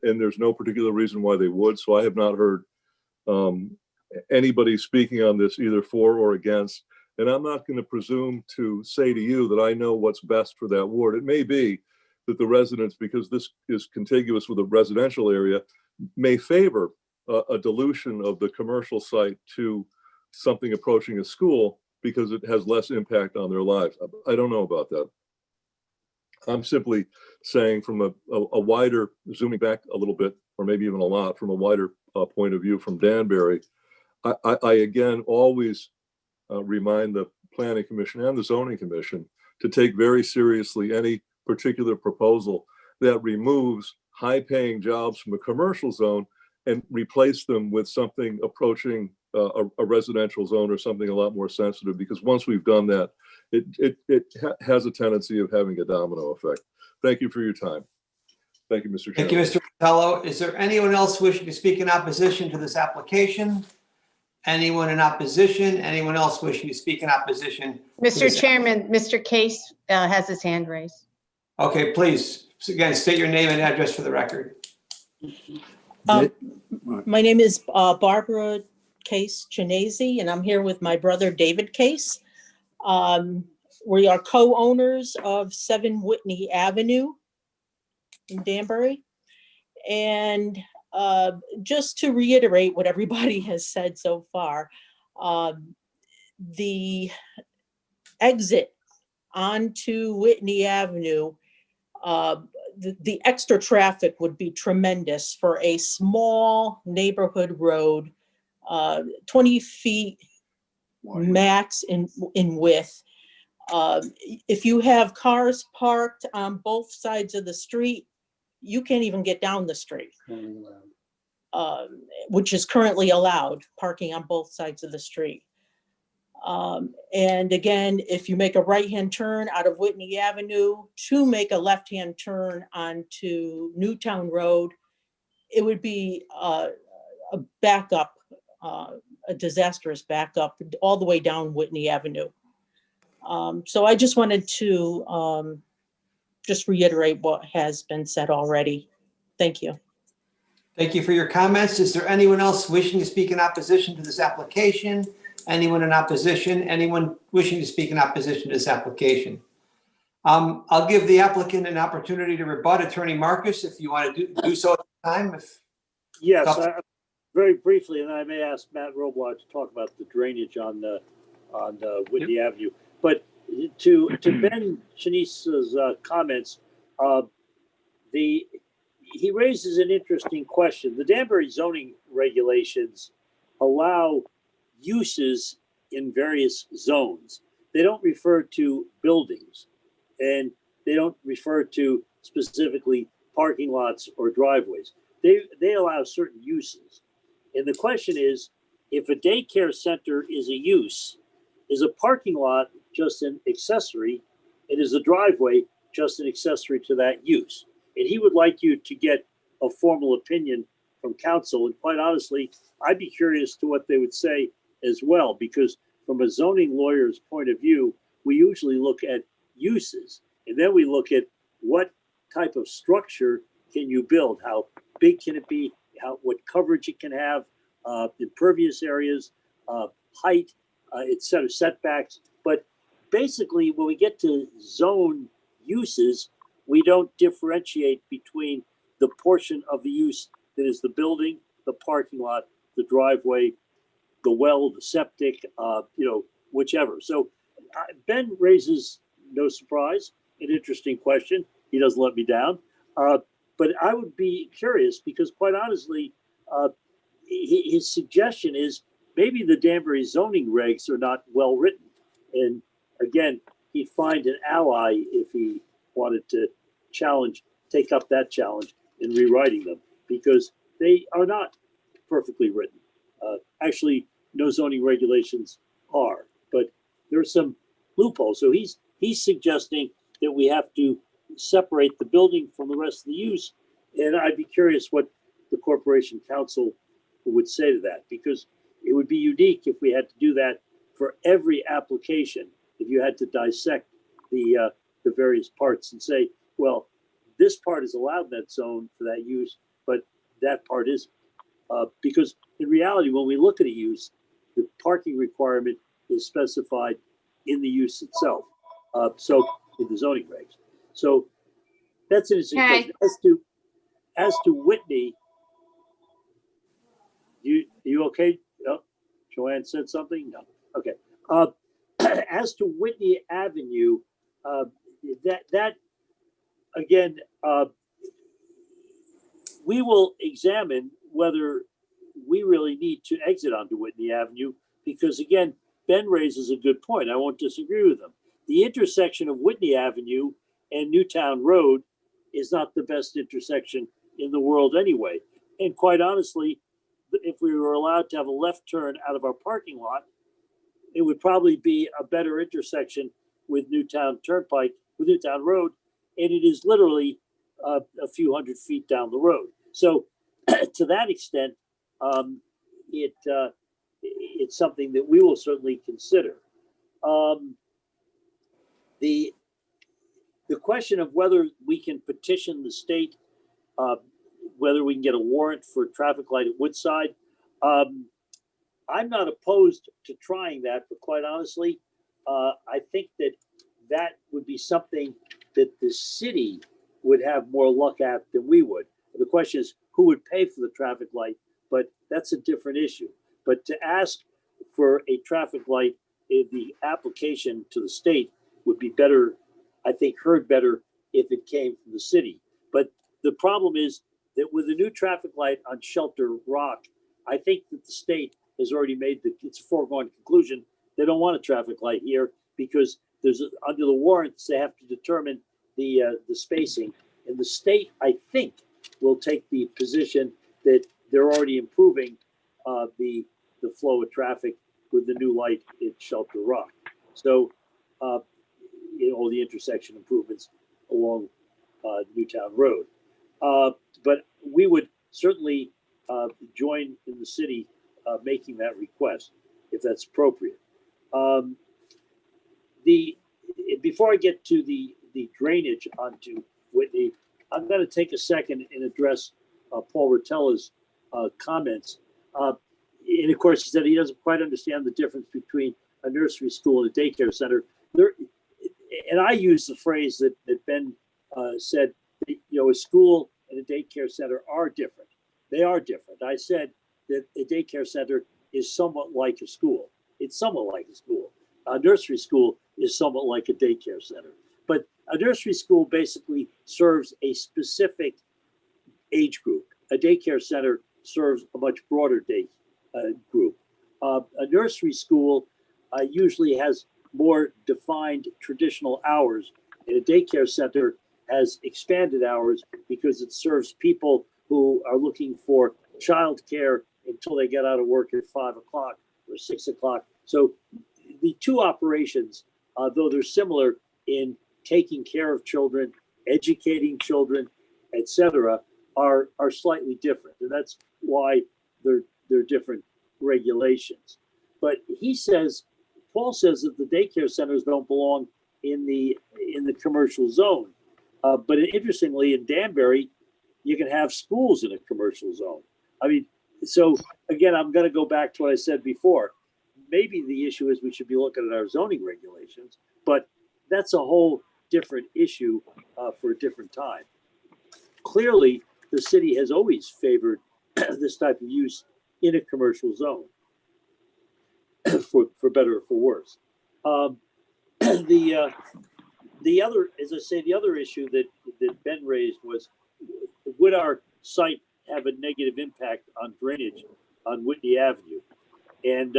and there's no particular reason why they would. So I have not heard anybody speaking on this either for or against. And I'm not going to presume to say to you that I know what's best for that ward. It may be that the residents, because this is contiguous with a residential area, may favor a dilution of the commercial site to something approaching a school because it has less impact on their lives. I don't know about that. I'm simply saying from a wider, zooming back a little bit, or maybe even a lot, from a wider point of view from Danbury, I again always remind the Planning Commission and the Zoning Commission to take very seriously any particular proposal that removes high-paying jobs from a commercial zone and replace them with something approaching a residential zone or something a lot more sensitive, because once we've done that, it has a tendency of having a domino effect. Thank you for your time. Thank you, Mr. Chairman. Thank you, Mr. Rotella. Is there anyone else wishing to speak in opposition to this application? Anyone in opposition? Anyone else wishing to speak in opposition? Mr. Chairman, Mr. Case has his hand raised. Okay, please, again, state your name and address for the record. My name is Barbara Case Genesi, and I'm here with my brother David Case. We are co-owners of 7 Whitney Avenue in Danbury. And just to reiterate what everybody has said so far, the exit onto Whitney Avenue, the extra traffic would be tremendous for a small neighborhood road, 20 feet max in width. If you have cars parked on both sides of the street, you can't even get down the street, which is currently allowed, parking on both sides of the street. And again, if you make a right-hand turn out of Whitney Avenue to make a left-hand turn onto Newtown Road, it would be a backup, a disastrous backup all the way down Whitney Avenue. So I just wanted to just reiterate what has been said already. Thank you. Thank you for your comments. Is there anyone else wishing to speak in opposition to this application? Anyone in opposition? Anyone wishing to speak in opposition to this application? I'll give the applicant an opportunity to rebut. Attorney Marcus, if you want to do so at the time. Yes, very briefly, and I may ask Matt Roblox to talk about the drainage on Whitney Avenue. But to Ben Shanice's comments, he raises an interesting question. The Danbury zoning regulations allow uses in various zones. They don't refer to buildings, and they don't refer to specifically parking lots or driveways. They allow certain uses. And the question is, if a daycare center is a use, is a parking lot just an accessory, and is a driveway just an accessory to that use? And he would like you to get a formal opinion from council. And quite honestly, I'd be curious to what they would say as well, because from a zoning lawyer's point of view, we usually look at uses, and then we look at what type of structure can you build, how big can it be, what coverage it can have, impervious areas, height, etc., setbacks. But basically, when we get to zone uses, we don't differentiate between the portion of the use that is the building, the parking lot, the driveway, the well, the septic, whichever. So Ben raises, no surprise, an interesting question. He doesn't let me down. But I would be curious because, quite honestly, his suggestion is maybe the Danbury zoning regs are not well written. And again, he'd find an ally if he wanted to take up that challenge in rewriting them, because they are not perfectly written. Actually, no zoning regulations are, but there are some loopholes. So he's suggesting that we have to separate the building from the rest of the use. And I'd be curious what the Corporation Council would say to that, because it would be unique if we had to do that for every application. If you had to dissect the various parts and say, well, this part is allowed in that zone for that use, but that part isn't. Because in reality, when we look at a use, the parking requirement is specified in the use itself. So in the zoning regs. So that's an interesting question. As to Whitney, you okay? Oh, Joanne said something? No. Okay. As to Whitney Avenue, that again, we will examine whether we really need to exit onto Whitney Avenue, because again, Ben raises a good point. I won't disagree with him. The intersection of Whitney Avenue and Newtown Road is not the best intersection in the world anyway. And quite honestly, if we were allowed to have a left turn out of our parking lot, it would probably be a better intersection with Newtown Turnpike, with Newtown Road, and it is literally a few hundred feet down the road. So to that extent, it's something that we will certainly consider. The question of whether we can petition the state, whether we can get a warrant for a traffic light at Woodside, I'm not opposed to trying that, but quite honestly, I think that would be something that the city would have more luck at than we would. The question is, who would pay for the traffic light? But that's a different issue. But to ask for a traffic light in the application to the state would be better, I think, heard better if it came from the city. But the problem is that with the new traffic light on Shelter Rock, I think that the state has already made it's a foregone conclusion. They don't want a traffic light here because under the warrants, they have to determine the spacing. And the state, I think, will take the position that they're already improving the flow of traffic with the new light at Shelter Rock. So, all the intersection improvements along Newtown Road. But we would certainly join in the city making that request if that's appropriate. Before I get to the drainage onto Whitney, I'm going to take a second and address Paul Rotella's comments. And of course, he said he doesn't quite understand the difference between a nursery school and a daycare center. And I use the phrase that Ben said, a school and a daycare center are different. They are different. I said that a daycare center is somewhat like a school. It's somewhat like a school. A nursery school is somewhat like a daycare center. But a nursery school basically serves a specific age group. A daycare center serves a much broader day group. A nursery school usually has more defined traditional hours, and a daycare center has expanded hours because it serves people who are looking for childcare until they get out of work at 5 o'clock or 6 o'clock. So the two operations, though they're similar in taking care of children, educating children, etc., are slightly different, and that's why they're different regulations. But Paul says that the daycare centers don't belong in the commercial zone. But interestingly, in Danbury, you can have schools in a commercial zone. I mean, so again, I'm going to go back to what I said before. Maybe the issue is we should be looking at our zoning regulations, but that's a whole different issue for a different time. Clearly, the city has always favored this type of use in a commercial zone, for better or for worse. The other, as I say, the other issue that Ben raised was, would our site have a negative impact on drainage on Whitney Avenue? And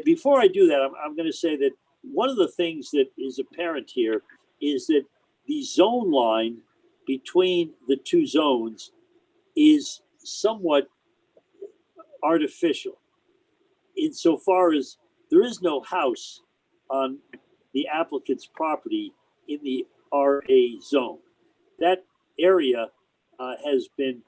before I do that, I'm going to say that one of the things that is apparent here is that the zone line between the two zones is somewhat artificial, insofar as there is no house on the applicant's property in the RA zone. That area has been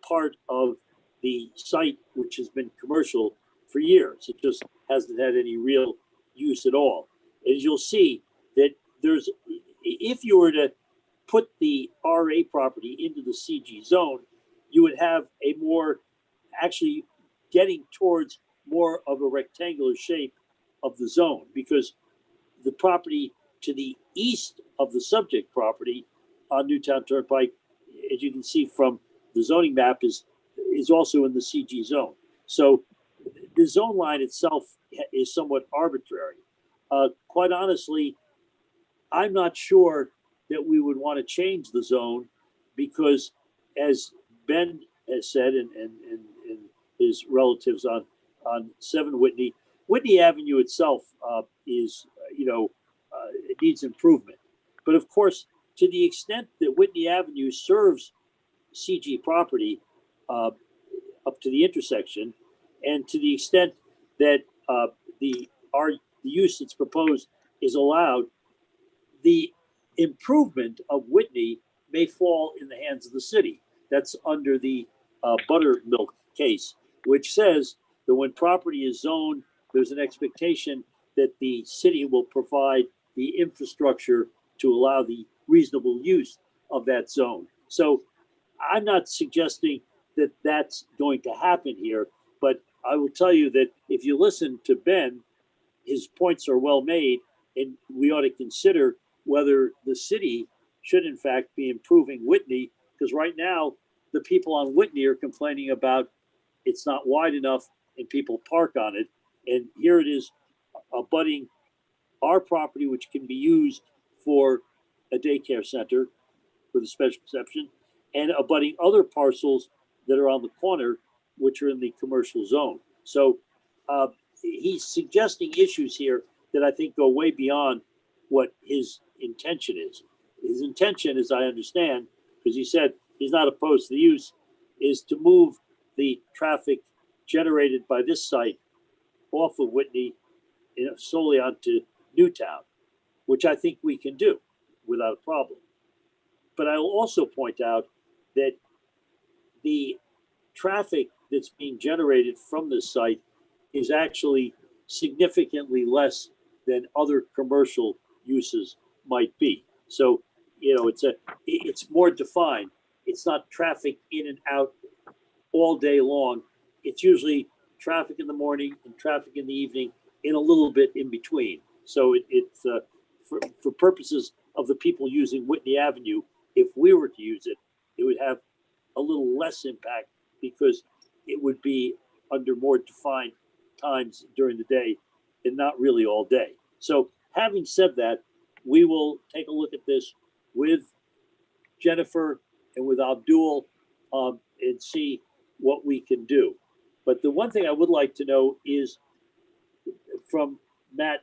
part of the site, which has been commercial for years. It just hasn't had any real use at all. As you'll see, that if you were to put the RA property into the CG zone, you would have a more, actually getting towards more of a rectangular shape of the zone, because the property to the east of the subject property on Newtown Turnpike, as you can see from the zoning map, is also in the CG zone. So the zone line itself is somewhat arbitrary. Quite honestly, I'm not sure that we would want to change the zone, because as Ben has said, and his relatives on on 7 Whitney. Whitney Avenue itself is, it needs improvement. But of course, to the extent that Whitney Avenue serves CG property up to the intersection, and to the extent that the use that's proposed is allowed, the improvement of Whitney may fall in the hands of the city. That's under the Buttermilk case, which says that when property is zoned, there's an expectation that the city will provide the infrastructure to allow the reasonable use of that zone. So I'm not suggesting that that's going to happen here, but I will tell you that if you listen to Ben, his points are well made, and we ought to consider whether the city should in fact be improving Whitney, because right now the people on Whitney are complaining about it's not wide enough and people park on it. And here it is abutting our property, which can be used for a daycare center for the special exception, and abutting other parcels that are on the corner, which are in the commercial zone. So he's suggesting issues here that I think go way beyond what his intention is. His intention, as I understand, because he said he's not opposed to the use, is to move the traffic generated by this site off of Whitney, solely onto Newtown, which I think we can do without a problem. But I will also point out that the traffic that's being generated from this site is actually significantly less than other commercial uses might be. So, it's more defined. It's not traffic in and out all day long. It's usually traffic in the morning and traffic in the evening and a little bit in between. So it's for purposes of the people using Whitney Avenue, if we were to use it, it would have a little less impact because it would be under more defined times during the day and not really all day. So having said that, we will take a look at this with Jennifer and with Abdul and see what we can do. But the one thing I would like to know is from Matt,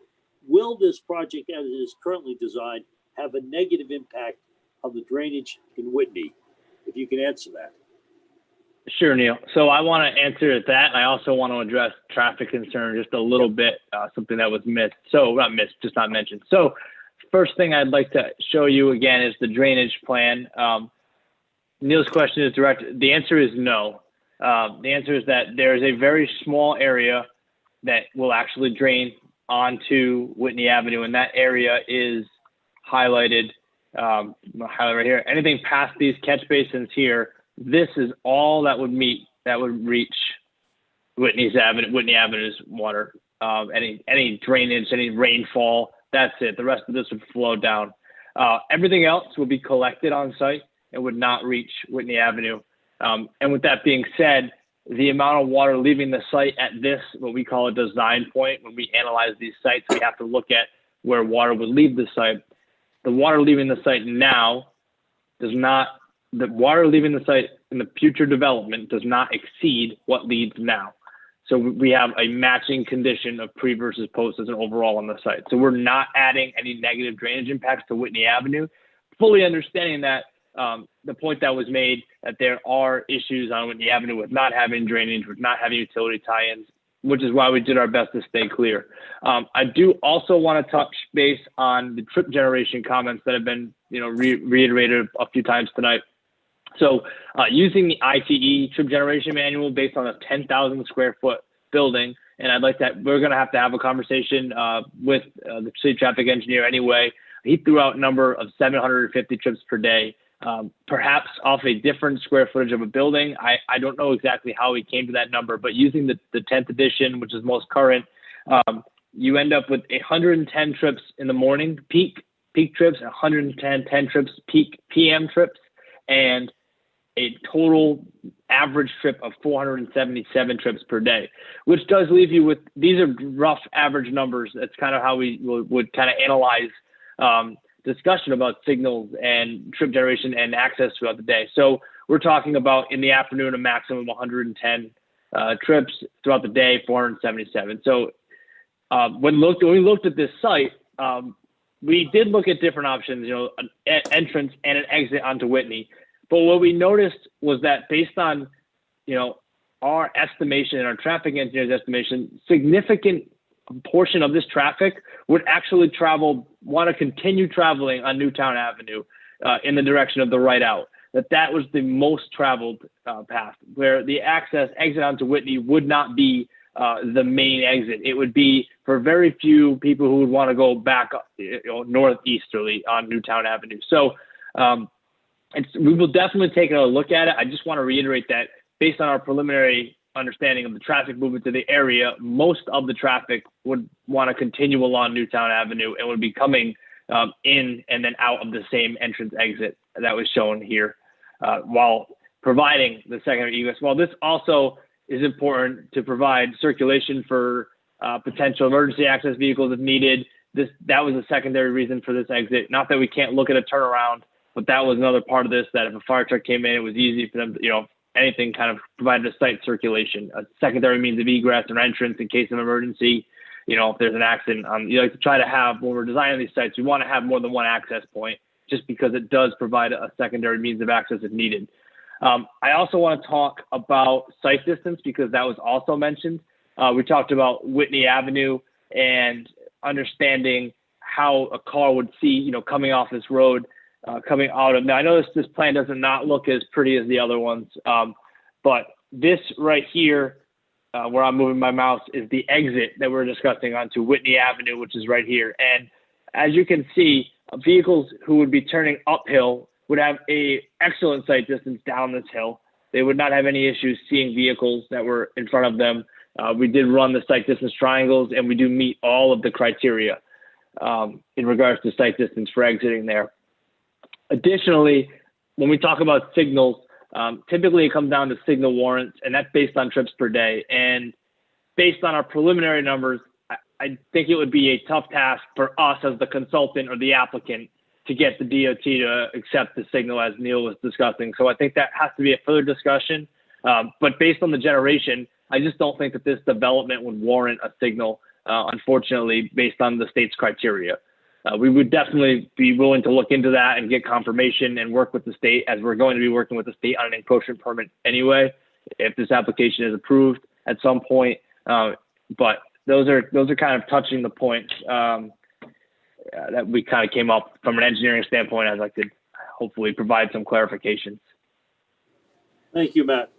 will this project as it is currently designed have a negative impact on the drainage in Whitney? If you can answer that. Sure, Neil. So I want to answer that. I also want to address traffic concern just a little bit, something that was missed. So not missed, just not mentioned. So first thing I'd like to show you again is the drainage plan. Neil's question is direct. The answer is no. The answer is that there is a very small area that will actually drain onto Whitney Avenue, and that area is highlighted, highlight right here. Anything past these catch basins here, this is all that would reach Whitney Avenue's water. Any drainage, any rainfall, that's it. The rest of this would flow down. Everything else would be collected on site and would not reach Whitney Avenue. And with that being said, the amount of water leaving the site at this, what we call a design point, when we analyze these sites, we have to look at where water would leave the site. The water leaving the site now the water leaving the site in the future development does not exceed what leaves now. So we have a matching condition of pre versus post as an overall on the site. So we're not adding any negative drainage impacts to Whitney Avenue, fully understanding that the point that was made that there are issues on Whitney Avenue with not having drainage, with not having utility tie-ins, which is why we did our best to stay clear. I do also want to touch base on the trip generation comments that have been, reiterated a few times tonight. So using the ITE trip generation manual based on a 10,000 square foot building, and we're going to have a conversation with the city traffic engineer anyway. He threw out a number of 750 trips per day, perhaps off a different square footage of a building. I don't know exactly how he came to that number, but using the 10th edition, which is most current, you end up with 110 trips in the morning, peak trips, 10 trips, peak PM trips, and a total average trip of 477 trips per day, which does leave you with, these are rough average numbers. That's kind of how we would kind of analyze discussion about signals and trip generation and access throughout the day. So we're talking about in the afternoon, a maximum of 110 trips throughout the day, 477. So when we looked at this site, we did look at different options, an entrance and an exit onto Whitney. But what we noticed was that based on, our estimation and our traffic engineer's estimation, significant portion of this traffic would actually want to continue traveling on Newtown Avenue in the direction of the right out. That was the most traveled path, where the exit onto Whitney would not be the main exit. It would be for very few people who would want to go back northeasterly on Newtown Avenue. So we will definitely take a look at it. I just want to reiterate that based on our preliminary understanding of the traffic movement to the area, most of the traffic would want to continue along Newtown Avenue and would be coming in and then out of the same entrance exit that was shown here, while providing the secondary egress. While this also is important to provide circulation for potential emergency access vehicles if needed, that was a secondary reason for this exit. Not that we can't look at a turnaround, but that was another part of this, that if a fire truck came in, it was easy for them to, anything kind of provided a site circulation, a secondary means of egress or entrance in case of emergency. If there's an accident, you like to try to have, when we're designing these sites, we want to have more than one access point, just because it does provide a secondary means of access if needed. I also want to talk about site distance, because that was also mentioned. We talked about Whitney Avenue and understanding how a car would see, coming off this road, coming out of. Now, I know this plan does not look as pretty as the other ones, but this right here, where I'm moving my mouse, is the exit that we're discussing onto Whitney Avenue, which is right here. And as you can see, vehicles who would be turning uphill would have a excellent sight distance down this hill. They would not have any issues seeing vehicles that were in front of them. We did run the sight distance triangles, and we do meet all of the criteria in regards to sight distance for exiting there. Additionally, when we talk about signals, typically it comes down to signal warrants, and that's based on trips per day. And based on our preliminary numbers, I think it would be a tough task for us as the consultant or the applicant to get the DOT to accept the signal, as Neil was discussing. So I think that has to be a further discussion. But based on the generation, I just don't think that this development would warrant a signal, unfortunately, based on the state's criteria. We would definitely be willing to look into that and get confirmation and work with the state, as we're going to be working with the state on an encroachment permit anyway, if this application is approved at some point. But those are kind of touching the points that we kind of came up from an engineering standpoint. I'd like to hopefully provide some clarifications. Thank you, Matt.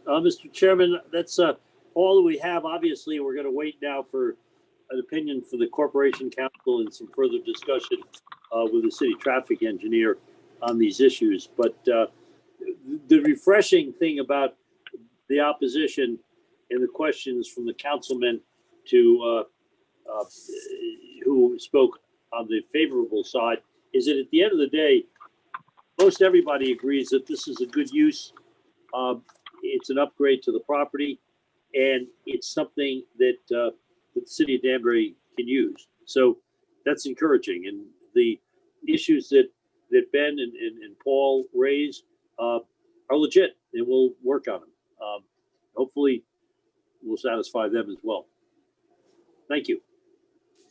Mr. Chairman, that's all that we have. Obviously, we're going to wait now for an opinion for the Corporation Council and some further discussion with the city traffic engineer on these issues. But the refreshing thing about the opposition and the questions from the councilman to who spoke on the favorable side is that at the end of the day, most everybody agrees that this is a good use. It's an upgrade to the property, and it's something that the city of Danbury can use. So that's encouraging. And the issues that Ben and Paul raised are legit, and we'll work on them. Hopefully, we'll satisfy them as well. Thank you.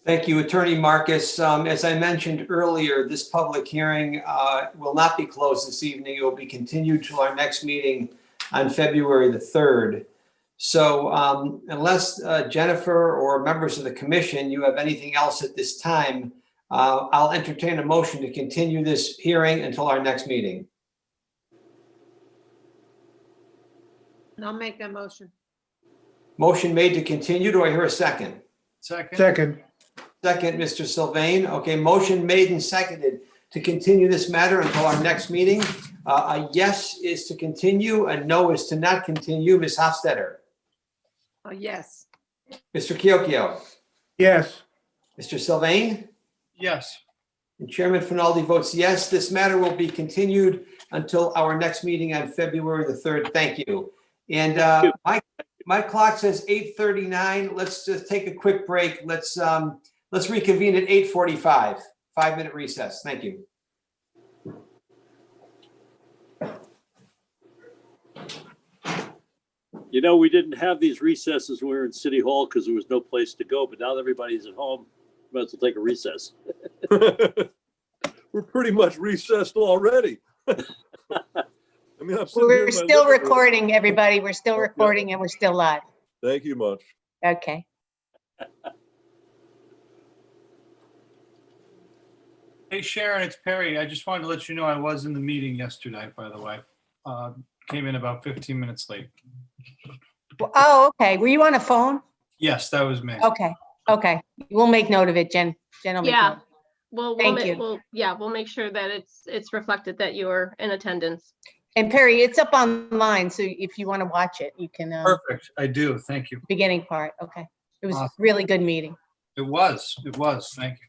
Thank you, Attorney Marcus. As I mentioned earlier, this public hearing will not be closed this evening. It will be continued to our next meeting on February the 3rd. So unless Jennifer or members of the commission, you have anything else at this time, I'll entertain a motion to continue this hearing until our next meeting. I'll make that motion. Motion made to continue. Do I hear a second? Second. Second, Mr. Sylvain. Okay, motion made and seconded to continue this matter until our next meeting. A yes is to continue, a no is to not continue. Ms. Hofstetter. Yes. Mr. Chiocchio. Yes. Mr. Sylvain. Yes. And Chairman Finaldi votes yes. This matter will be continued until our next meeting on February the 3rd. Thank you. And my clock says 8:39. Let's just take a quick break. Let's reconvene at 8:45. 5-minute recess. Thank you. You know, we didn't have these recesses when we were in City Hall because there was no place to go, but now that everybody's at home, might as well take a recess. We're pretty much recessed already. I mean, I'm sitting here We're in my still living room. recording, everybody. We're still Yeah. recording and we're still live. Thank you much. Okay. Hey Sharon, it's Perry. I just wanted to let you know I was in the meeting yesterday, by the way. Came in about 15 minutes late. Oh, okay. Were you on a phone? Yes, that was me. Okay, okay. We'll make note of it, Jen. Jen will make Yeah. note. We'll Thank you. we'll make sure that it's reflected that you are in attendance. And Perry, it's up online, so if you want to watch it, you can, Perfect. I do. Thank you. beginning part, okay. It was a Awesome. really good meeting. It was. Thank you.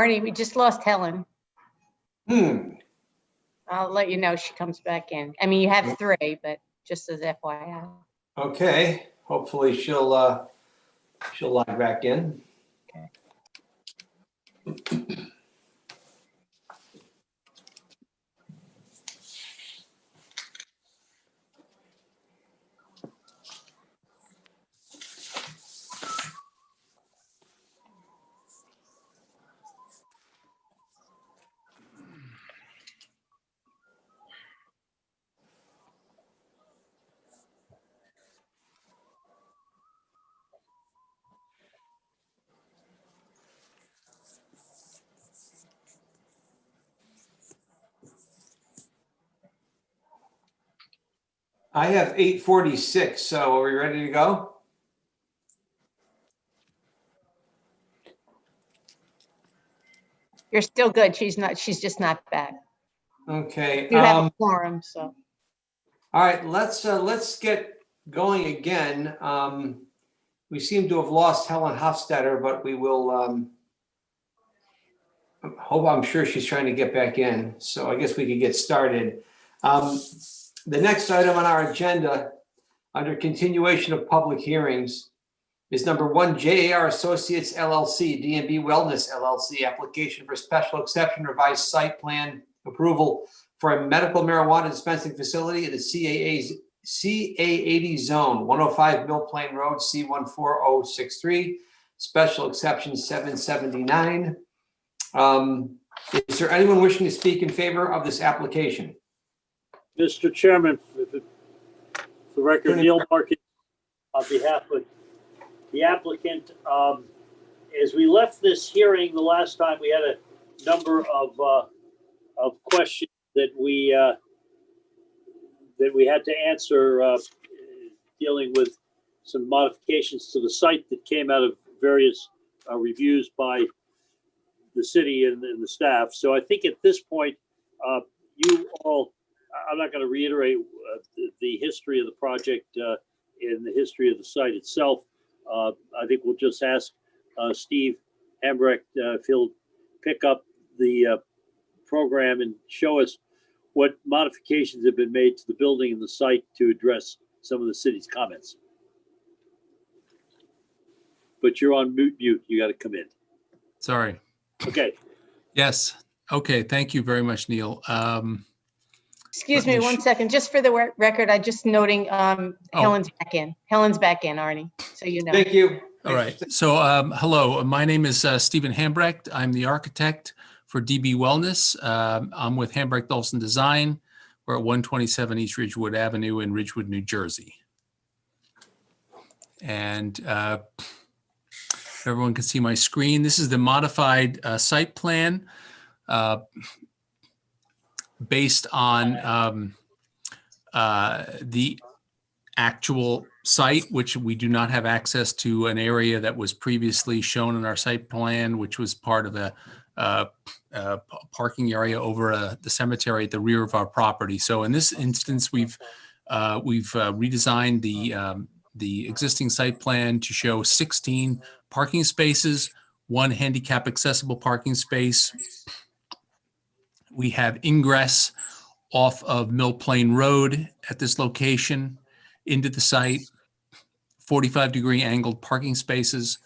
Arnie, we just lost Helen. Hmm, I'll let you know she comes back in. I mean, you have 3, but just as FYI. okay, hopefully she'll log back in. I have 8:46, so are we ready to go? You're still good. She's just not back. Okay. You have a quorum, so. All right, let's get going again. We seem to have lost Helen Hofstadter, but we will I'm sure she's trying to get back in. So I guess we could get started. The next item on our agenda under continuation of public hearings is number 1, JAR Associates LLC, D&B Wellness LLC, application for special exception revised site plan approval for a medical marijuana dispensing facility in the CA80 zone, 105 Mill Plain Road, C14063, special exception 779. Is there anyone wishing to speak in favor of this application? Mr. Chairman, for the record, Neil Market on behalf of the applicant. As we left this hearing the last time, we had a number of questions that we had to answer dealing with some modifications to the site that came out of various reviews by the city and the staff. So I think at this point, you all, I'm not going to reiterate the history of the project and the history of the site itself. I think we'll just ask Steve Hambrecht if he'll pick up the program and show us what modifications have been made to the building and the site to address some of the city's comments. But you're on mute. You got to come in. Sorry. Okay. Yes. Okay. Thank you very much, Neil. Excuse me 1 second, just for the record, I just noting Helen's back in. Helen's back in, Arnie, so you know. Thank you. All right. So hello, my name is Stephen Hambrecht. I'm the architect for DB Wellness. I'm with Hambrecht Olson Design. We're at 127 East Ridgewood Avenue in Ridgewood, New Jersey. And everyone can see my screen. This is the modified site plan based on the actual site, which we do not have access to an area that was previously shown in our site plan, which was part of a parking area over the cemetery at the rear of our property. So in this instance, we've redesigned the existing site plan to show 16 parking spaces, 1 handicap accessible parking space. We have ingress off of Mill Plain Road at this location into the site, 45-degree angled parking spaces.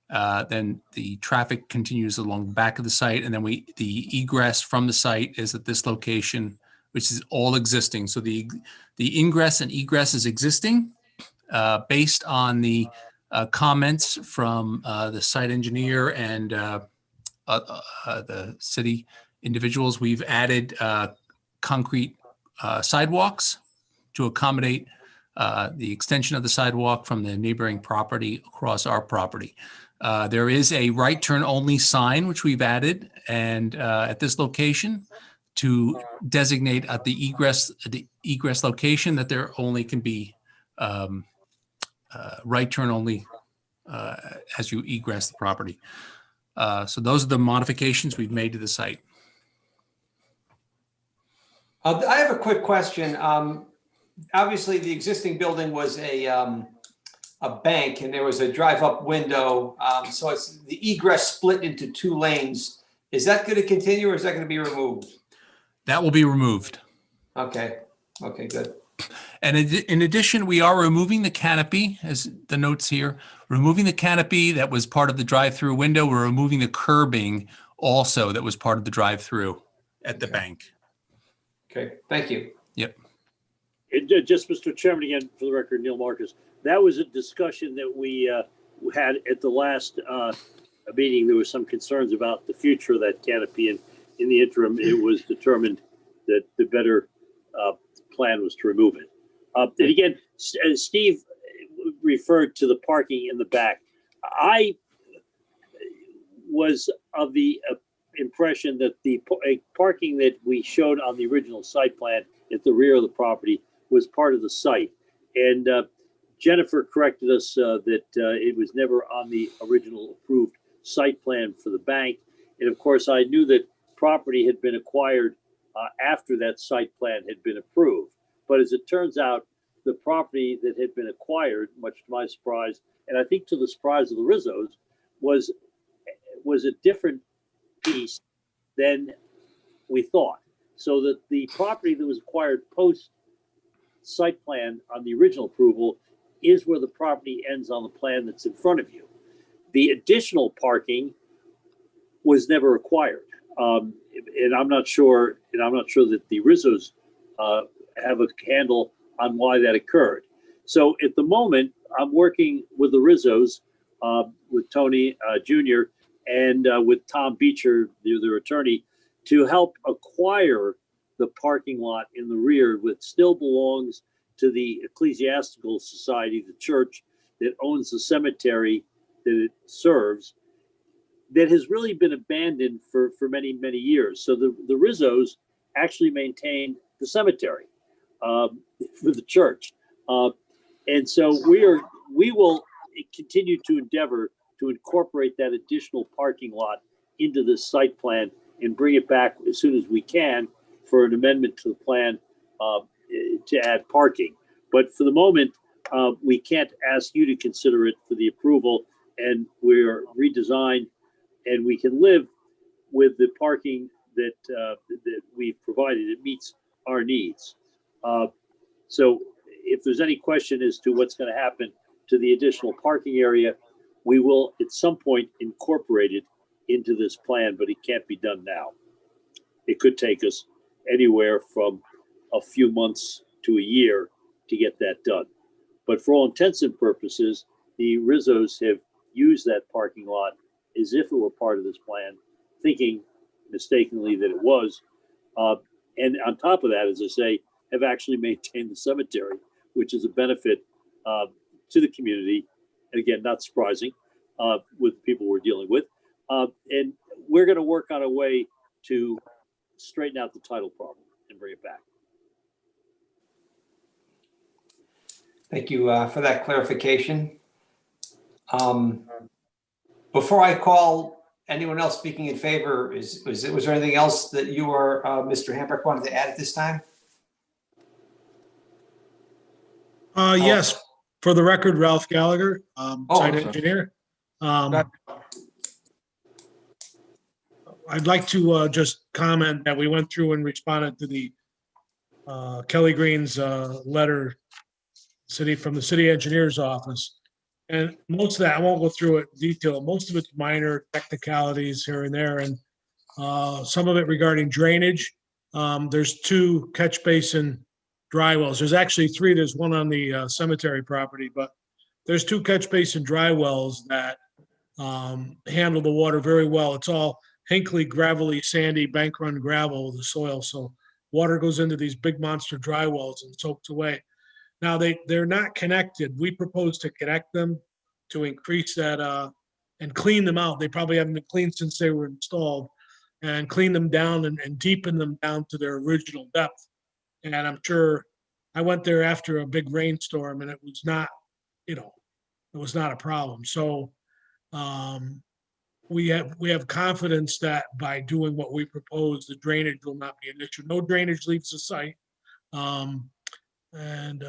Then the traffic continues along the back of the site. And then the egress from the site is at this location, which is all existing. So the ingress and egress is existing based on the comments from the site engineer and the city individuals. We've added concrete sidewalks to accommodate the extension of the sidewalk from the neighboring property across our property. There is a right turn only sign, which we've added, and at this location to designate at the egress location that there only can be right turn only as you egress the property. So those are the modifications we've made to the site. I have a quick question. Obviously, the existing building was a bank, and there was a drive-up window. So it's the egress split into 2 lanes Is that going to continue or is that going to be removed? That will be removed. Okay, okay, good. And in addition, we are removing the canopy, as the notes here, removing the canopy that was part of the drive-through window. We're removing the curbing also that was part of the drive-through at the bank. Okay, thank you. Yep. Just, Mr. Chairman, again, for the record, Neil Marcus, that was a discussion that we had at the last meeting. There was some concerns about the future of that canopy, and in the interim, it was determined that the better plan was to remove it. And again, Steve referred to the parking in the back. I was of the impression that the parking that we showed on the original site plan at the rear of the property was part of the site. And Jennifer corrected us that it was never on the original approved site plan for the bank. And of course, I knew that property had been acquired after that site plan had been approved. But as it turns out, the property that had been acquired, much to my surprise, and I think to the surprise of the Rizzos, was a different piece than we thought. So that the property that was acquired post site plan on the original approval is where the property ends on the plan that's in front of you. The additional parking was never acquired. And I'm not sure that the Rizzos have a handle on why that occurred. So at the moment, I'm working with the Rizzos, with Tony Jr. and with Tom Beecher, their attorney, to help acquire the parking lot in the rear, which still belongs to the Ecclesiastical Society, the church that owns the cemetery that it serves, that has really been abandoned for many, many years. So the Rizzos actually maintain the cemetery for the church. And so we will continue to endeavor to incorporate that additional parking lot into this site plan and bring it back as soon as we can for an amendment to the plan to add parking. But for the moment, we can't ask you to consider it for the approval, and we're redesigned, and we can live with the parking that we've provided. It meets our needs. So if there's any question as to what's going to happen to the additional parking area, we will at some point incorporate it into this plan, but it can't be done now. It could take us anywhere from a few months to a year to get that done. But for all intents and purposes, the Rizzos have used that parking lot as if it were part of this plan, thinking mistakenly that it was. And on top of that, as I say, have actually maintained the cemetery, which is a benefit to the community. And again, not surprising with the people we're dealing with. And we're going to work on a way to straighten out the title problem and bring it back. Thank you for that clarification. Before I call anyone else speaking in favor, was there anything else that you or Mr. Hambrick wanted to add at this time? Yes, for the record, Ralph Gallagher, site sorry. engineer. I'd like to just comment that we went through and responded to the Kelly Green's letter from the city engineer's office. And most of that, I won't go through it in detail. Most of it's minor technicalities here and there, and some of it regarding drainage. There's 2 catch basin dry wells. There's actually 3. There's one on the cemetery property, but there's 2 catch basin dry wells that handle the water very well. It's all Hinckley, gravelly, sandy, bank run gravel, the soil. So water goes into these big monster dry wells and soaks away. Now they're not connected. We propose to connect them to increase that and clean them out. They probably haven't been cleaned since they were installed, and clean them down and deepen them down to their original depth. And I'm sure I went there after a big rainstorm and it was not, it was not a problem. So we have confidence that by doing what we propose, the drainage will not be an issue. No drainage leaves the site. And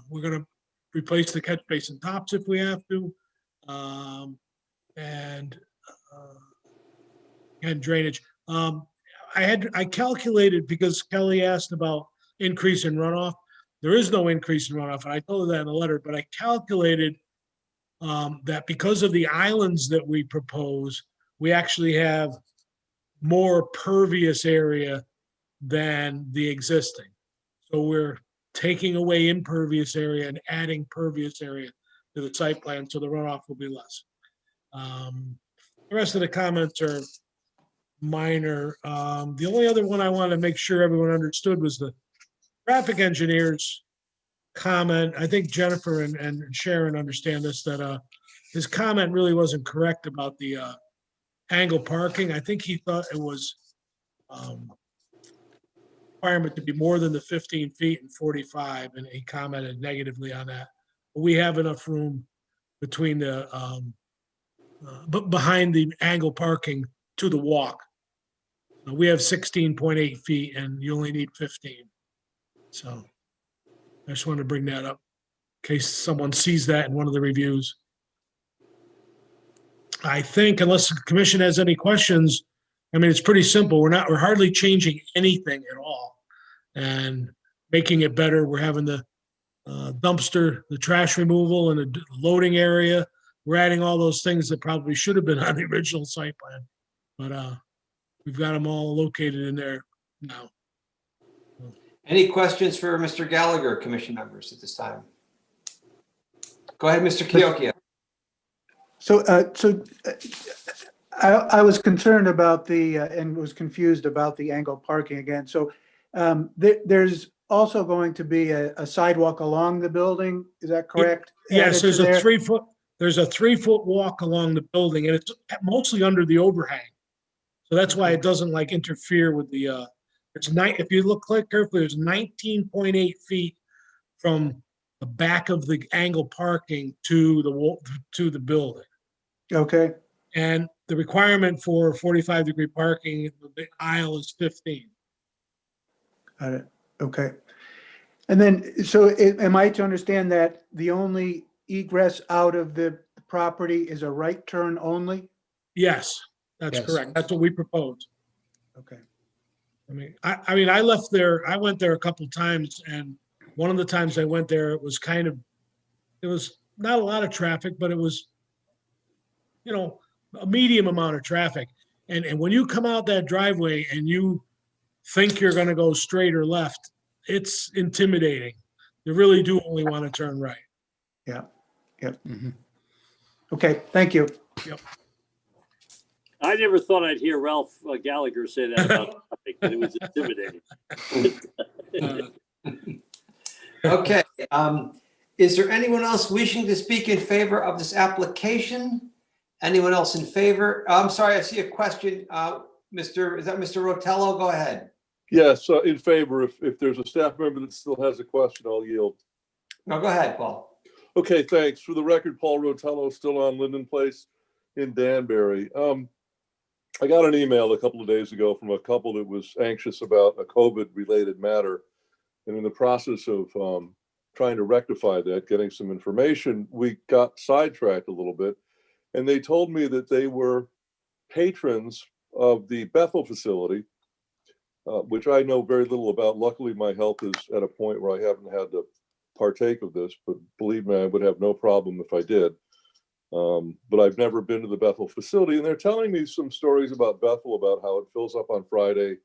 we're going to replace the catch basin tops if we have to. and drainage. I calculated, because Kelly asked about increase in runoff. There is no increase in runoff, and I told her that in the letter, but I calculated that because of the islands that we propose, we actually have more pervious area than the existing. So we're taking away impervious area and adding pervious area to the site plan, so the runoff will be less. The rest of the comments are minor. The only other one I wanted to make sure everyone understood was the traffic engineer's comment. I think Jennifer and Sharon understand this, that his comment really wasn't correct about the angle parking. I think he thought it was requirement to be more than the 15 feet and 45, and he commented negatively on that. But we have enough room between the but behind the angle parking to the walk. We have 16.8 feet and you only need 15. So I just wanted to bring that up in case someone sees that in one of the reviews. I think, unless the commission has any questions, I mean, it's pretty simple. We're hardly changing anything at all and making it better. We're having the dumpster, the trash removal, and the loading area. We're adding all those things that probably should have been on the original site plan, but we've got them all located in there now. Any questions for Mr. Gallagher, commission members at this time? Go ahead, Mr. Kiyokia. I was concerned about and was confused about the angle parking again. So there's also going to be a sidewalk along the building. Is that correct? Yes, Added to there? there's a 3-foot walk along the building, and it's mostly under the overhang. So that's why it doesn't like interfere with the, if you look carefully, there's 19.8 feet from the back of the angle parking to the building. Okay. And the requirement for 45-degree parking, the aisle is 15. Got it. Okay. And then, so am I to understand that the only egress out of the property is a right turn only? Yes, that's Yes. correct. That's what we proposed. Okay. I mean, I left there, I went there a couple times, and one of the times I went there, it was not a lot of traffic, but it was, a medium amount of traffic. And when you come out that driveway and you think you're going to go straight or left, it's intimidating. You really do only want to turn right. Yeah. Yep. Okay. Thank you. Yep. I never thought I'd hear Ralph Gallagher say that about traffic, that it was intimidating. Okay. Is there anyone else wishing to speak in favor of this application? Anyone else in favor? I'm sorry, I see a question. Is that Mr. Rotello? Go ahead. Yes, in favor. If there's a staff member that still has a question, I'll yield. No, go ahead, Paul. Okay, thanks. For the record, Paul Rotello, still on Linden Place in Danbury. I got an email a couple of days ago from a couple that was anxious about a COVID-related matter. And in the process of trying to rectify that, getting some information, we got sidetracked a little bit. And they told me that they were patrons of the Bethel facility, which I know very little about. Luckily, my health is at a point where I haven't had to partake of this, but believe me, I would have no problem if I did. But I've never been to the Bethel facility, and they're telling me some stories about Bethel, about how it fills up on Friday.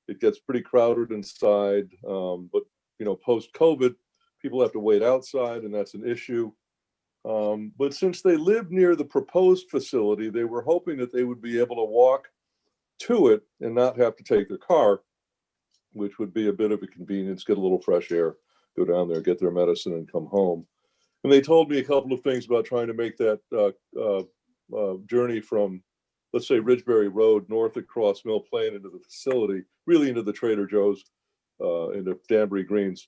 It gets pretty crowded inside, but post-COVID, people have to wait outside, and that's an issue. But since they live near the proposed facility, they were hoping that they would be able to walk to it and not have to take their car, which would be a bit of a convenience, get a little fresh air, go down there, get their medicine, and come home. And they told me a couple of things about trying to make that journey from, let's say, Ridgebury Road north across Mill Plain into the facility, really into the Trader Joe's, into Danbury Greens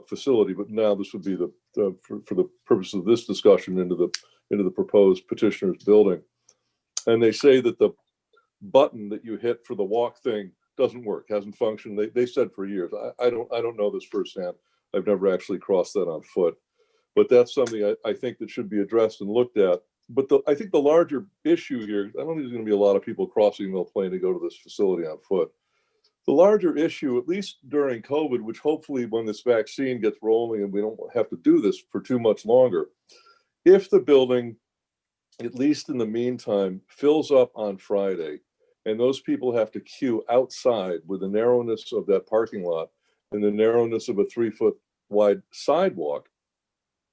facility. But now this would be for the purpose of this discussion, into the proposed petitioner's building. And they say that the button that you hit for the walk thing doesn't work, hasn't functioned. They said for years. I don't know this firsthand. I've never actually crossed that on foot. But that's something I think that should be addressed and looked at. But I think the larger issue here, I don't think there's going to be a lot of people crossing Mill Plain to go to this facility on foot. The larger issue, at least during COVID, which hopefully when this vaccine gets rolling and we don't have to do this for too much longer, if the building, at least in the meantime, fills up on Friday, and those people have to queue outside with the narrowness of that parking lot and the narrowness of a 3-foot wide sidewalk,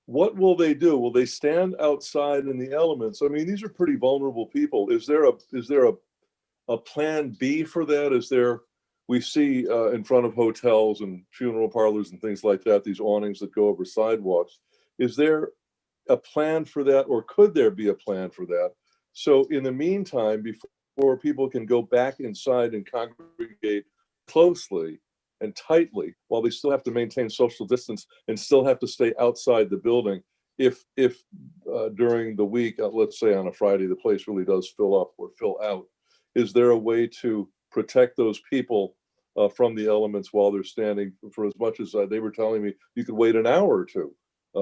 what will they do? Will they stand outside in the elements? I mean, these are pretty vulnerable people. Is there a plan B for that? We see in front of hotels and funeral parlors and things like that, these awnings that go over sidewalks. Is there a plan for that, or could there be a plan for that? So in the meantime, before people can go back inside and congregate closely and tightly, while they still have to maintain social distance and still have to stay outside the building, if during the week, let's say on a Friday, the place really does fill up or fill out, is there a way to protect those people from the elements while they're standing? For as much as they were telling me, you could wait an hour or two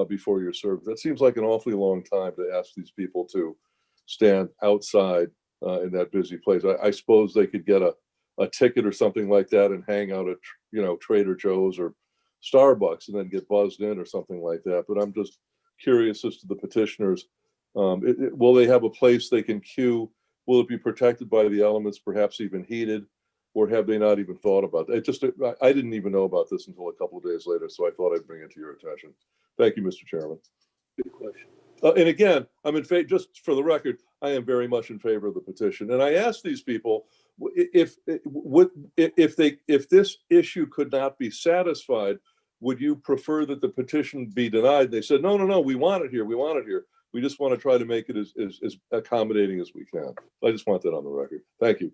before you're served. That seems like an awfully long time to ask these people to stand outside in that busy place. I suppose they could get a ticket or something like that and hang out at, Trader Joe's or Starbucks and then get buzzed in or something like that. But I'm just curious as to the petitioners. Will they have a place they can queue? Will it be protected by the elements, perhaps even heated? Or have they not even thought about that? I didn't even know about this until a couple of days later, so I thought I'd bring it to your attention. Thank you, Mr. Chairman. Good question. And again, I'm in favor, just for the record, I am very much in favor of the petition. And I asked these people if this issue could not be satisfied, would you prefer that the petition be denied? They said, no, we want it here. We want it here. We just want to try to make it as accommodating as we can. I just want that on the record. Thank you.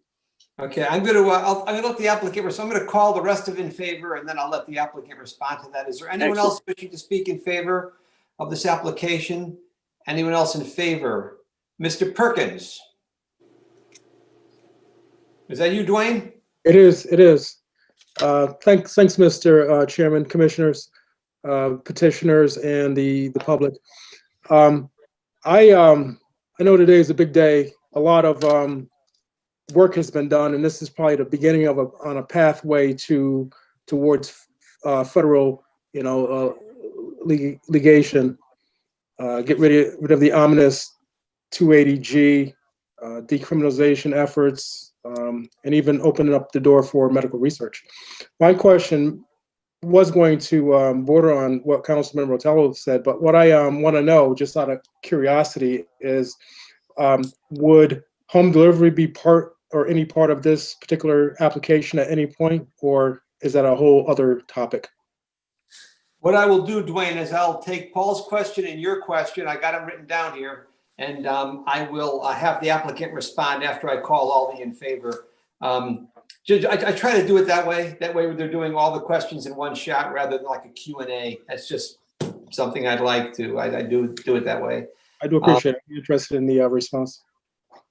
Okay, I'm going to let the applicant, so I'm going to call the rest of in favor, and then I'll let the applicant respond to that. Is there anyone else wishing to speak in favor of this application? Anyone else in favor? Mr. Perkins? Is that you, Dwayne? It is. Thanks, Mr. Chairman, commissioners, petitioners, and the public. I know today is a big day. A lot of work has been done, and this is probably the beginning of on a pathway towards federal, litigation. Get rid of the ominous 280G, decriminalization efforts, and even opening up the door for medical research. My question was going to border on what Councilman Rotello said, but what I want to know, just out of curiosity, is would home delivery be any part of this particular application at any point, or is that a whole other topic? What I will do, Dwayne, is I'll take Paul's question and your question. I got them written down here, and I will have the applicant respond after I call all the in favor. I try to do it that way. That way they're doing all the questions in one shot rather than like a Q&A. That's just something I'd like to. I do it that way. I do appreciate it. I'm interested in the response.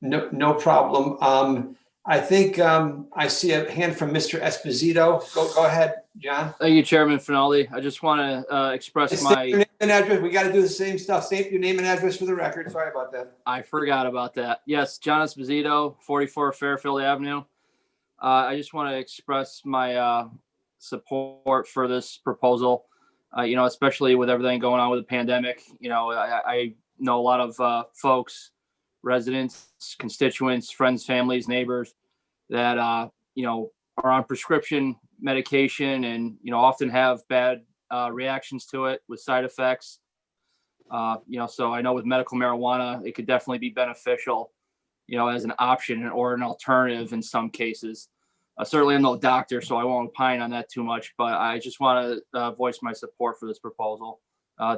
No problem. I think I see a hand from Mr. Esposito. Go ahead, John. Thank you, Chairman Finaldi. I just want to express Your name and address. We got to do the same stuff. State your name and address for the record. Sorry about that. I forgot about that. Yes, John Esposito, 44 Fairfield Avenue. I just want to express my support for this proposal. Especially with everything going on with the pandemic. I know a lot of folks, residents, constituents, friends, families, neighbors that are on prescription medication and often have bad reactions to it with side effects. So I know with medical marijuana, it could definitely be beneficial, as an option or an alternative in some cases. Certainly I'm no doctor, so I won't opine on that too much, but I just want to voice my support for this proposal.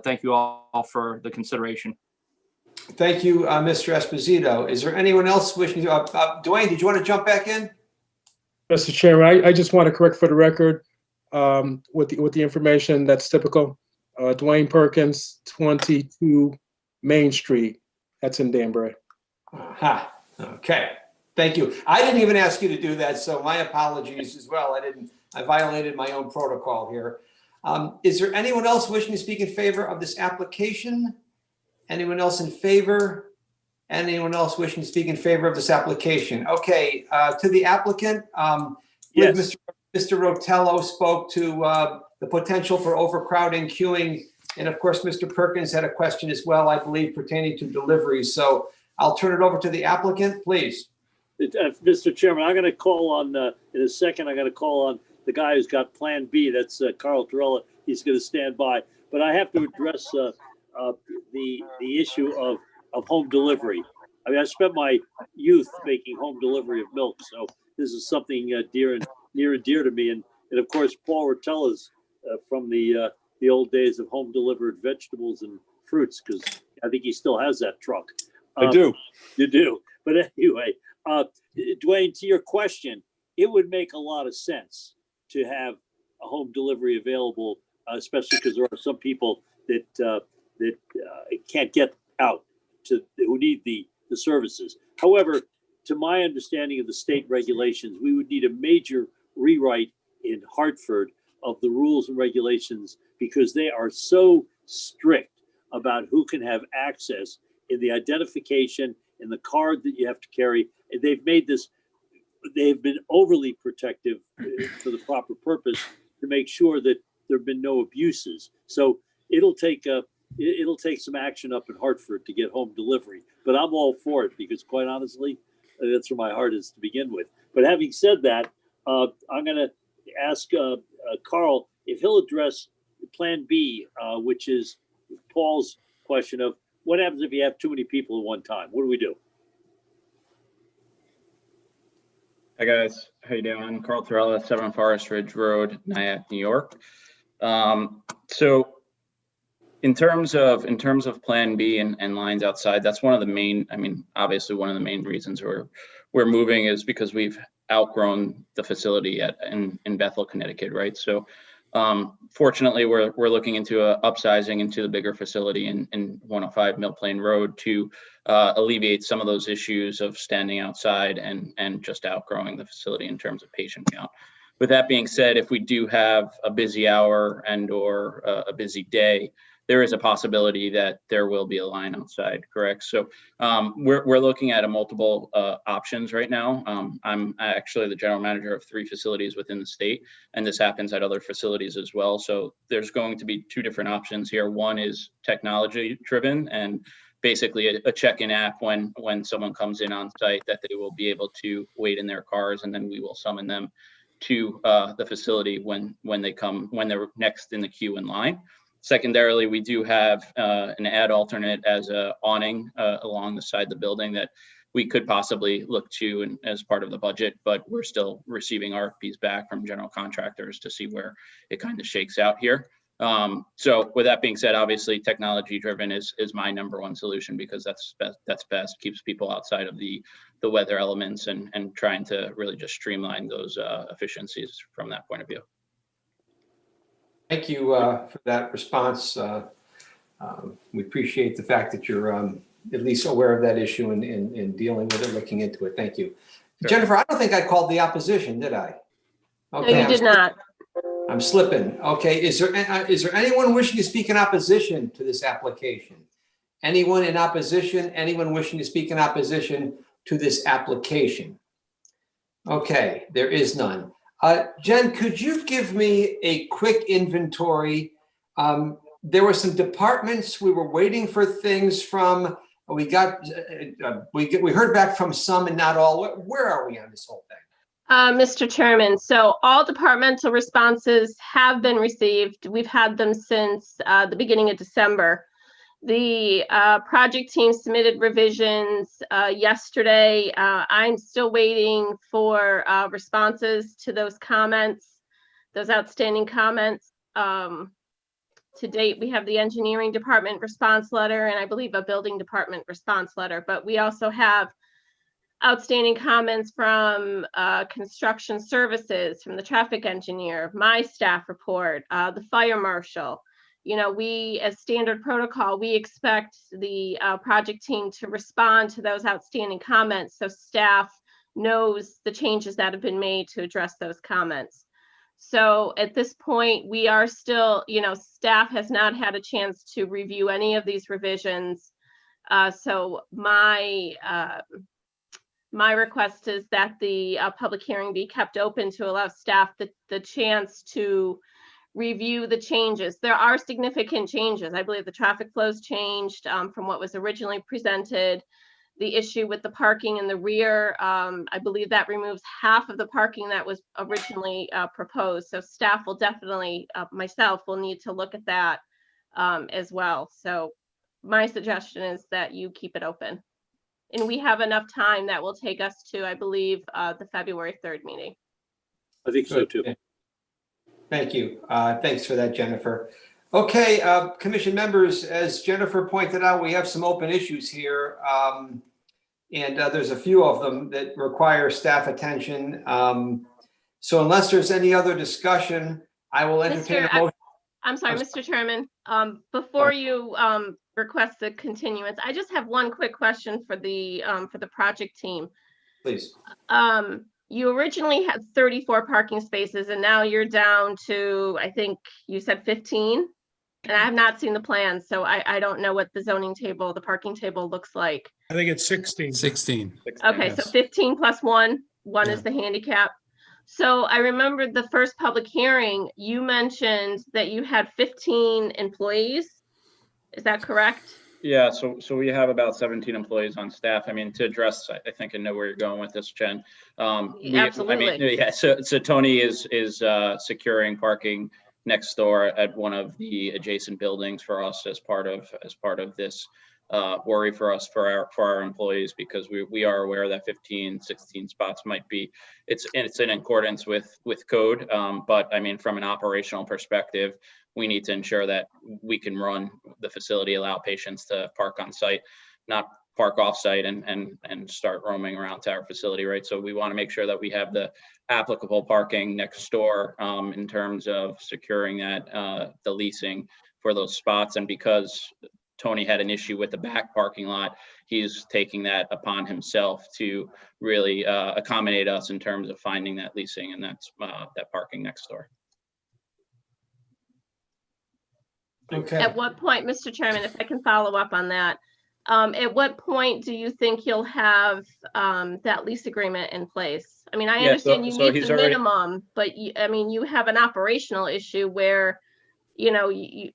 Thank you all for the consideration. Thank you, Mr. Esposito. Is there anyone else wishing to? Dwayne, did you want to jump back in? Mr. Chairman, I just want to correct for the record with the information that's typical. Dwayne Perkins, 22 Main Street. That's in Danbury. Okay. Thank you. I didn't even ask you to do that, so my apologies as well. I violated my own protocol here. Is there anyone else wishing to speak in favor of this application? Anyone else in favor? Anyone else wishing to speak in favor of this application? Okay, to the applicant, Yes. Mr. Rotello spoke to the potential for overcrowding, queuing, and of course, Mr. Perkins had a question as well, I believe, pertaining to deliveries. So I'll turn it over to the applicant, please. Mr. Chairman, I'm going to call on, in a second, I'm going to call on the guy who's got Plan B. That's Carl Torella. He's going to stand by. But I have to address the issue of home delivery. I mean, I spent my youth making home delivery of milk, so this is something near and dear to me. And of course, Paul Rotella's from the old days of home delivered vegetables and fruits, because I think he still has that truck. I do. You do. But anyway, Dwayne, to your question, it would make a lot of sense to have a home delivery available, especially because there are some people that can't get out who need the services. However, to my understanding of the state regulations, we would need a major rewrite in Hartford of the rules and regulations, because they are so strict about who can have access in the identification, in the card that you have to carry. And they've been overly protective for the proper purpose to make sure that there have been no abuses. So it'll take some action up in Hartford to get home delivery, but I'm all for it, because quite honestly, that's where my heart is to begin with. But having said that, I'm going to ask Carl if he'll address Plan B, which is Paul's question of what happens if you have too many people at one time? What do we do? Hi guys, how you doing? Carl Torella, 7 Forest Ridge Road, Nyack, New York. So in terms of Plan B and lines outside, that's one of the main, I mean, obviously one of the main reasons we're moving is because we've outgrown the facility in Bethel, Connecticut, right? So fortunately, we're looking into upsizing into the bigger facility in 105 Mill Plain Road to alleviate some of those issues of standing outside and just outgrowing the facility in terms of patient count. With that being said, if we do have a busy hour and or a busy day, there is a possibility that there will be a line outside, correct? So we're looking at multiple options right now. I'm actually the general manager of 3 facilities within the state, and this happens at other facilities as well. So there's going to be 2 different options here. One is technology driven, and basically a check-in app when someone comes in on site, that they will be able to wait in their cars, and then we will summon them to the facility when they're next in the queue in line. Secondarily, we do have an ad alternate as a awning along the side of the building that we could possibly look to and as part of the budget, but we're still receiving RFPs back from general contractors to see where it kind of shakes out here. So with that being said, obviously technology driven is my number one solution, because that's best, keeps people outside of the weather elements and trying to really just streamline those efficiencies from that point of view. Thank you for that response. We appreciate the fact that you're at least aware of that issue and dealing with it, looking into it. Thank you. Sure. Jennifer, I don't think I called the opposition, did I? Okay, no, you did not. I'm slipping. Okay, is there anyone wishing to speak in opposition to this application? Anyone in opposition? Anyone wishing to speak in opposition to this application? Okay, there is none. Jen, could you give me a quick inventory? There were some departments we were waiting for things from. We heard back from some and not all. Where are we on this whole thing? Mr. Chairman, so all departmental responses have been received. We've had them since the beginning of December. The project team submitted revisions yesterday. I'm still waiting for responses to those comments, those outstanding comments. To date, we have the engineering department response letter and I believe a building department response letter, but we also have outstanding comments from construction services, from the traffic engineer, my staff report, the fire marshal. You know, we, as standard protocol, we expect the project team to respond to those outstanding comments so staff knows the changes that have been made to address those comments. So at this point, we are still, you know, staff has not had a chance to review any of these revisions. So my request is that the public hearing be kept open to allow staff the chance to review the changes. There are significant changes. I believe the traffic flows changed from what was originally presented. The issue with the parking in the rear, I believe that removes half of the parking that was originally proposed. So staff will definitely, myself will need to look at that as well. So my suggestion is that you keep it open. And we have enough time that will take us to, I believe, the February 3rd meeting. I think so too. Thank you. Thanks for that, Jennifer. Okay, commission members, as Jennifer pointed out, we have some open issues here. And there's a few of them that require staff attention. So unless there's any other discussion, I will entertain a motion. I'm sorry, Mr. Chairman. Before you request the continuance, I just have one quick question for the project team. Please. You originally had 34 parking spaces and now you're down to, I think you said 15. And I have not seen the plan, so I don't know what the zoning table, the parking table looks like. I think it's 16. 16. Okay, so 15 plus one Yeah. is the handicap. So I remembered the first public hearing, you mentioned that you had 15 employees. Is that correct? Yeah, so we have about 17 employees on staff. I mean, to address, I think I know where you're going with this, Jen. Absolutely. Yeah, so Tony is securing parking next door at one of the adjacent buildings for us as part of this worry for us for our employees, because we are aware that 15, 16 spots might be, it's in accordance with code. But I mean, from an operational perspective, we need to ensure that we can run the facility, allow patients to park on site, not park off site and start roaming around to our facility, right? So we want to make sure that we have the applicable parking next door in terms of securing that the leasing for those spots. And because Tony had an issue with the back parking lot, he's taking that upon himself to really accommodate us in terms of finding that leasing and that's that parking next door. Okay. At what point, Mr. Chairman, if I can follow up on that, at what point do you think you'll have that lease agreement in place? I mean, I understand you meet the minimum, but I mean, you have an operational issue where, you know,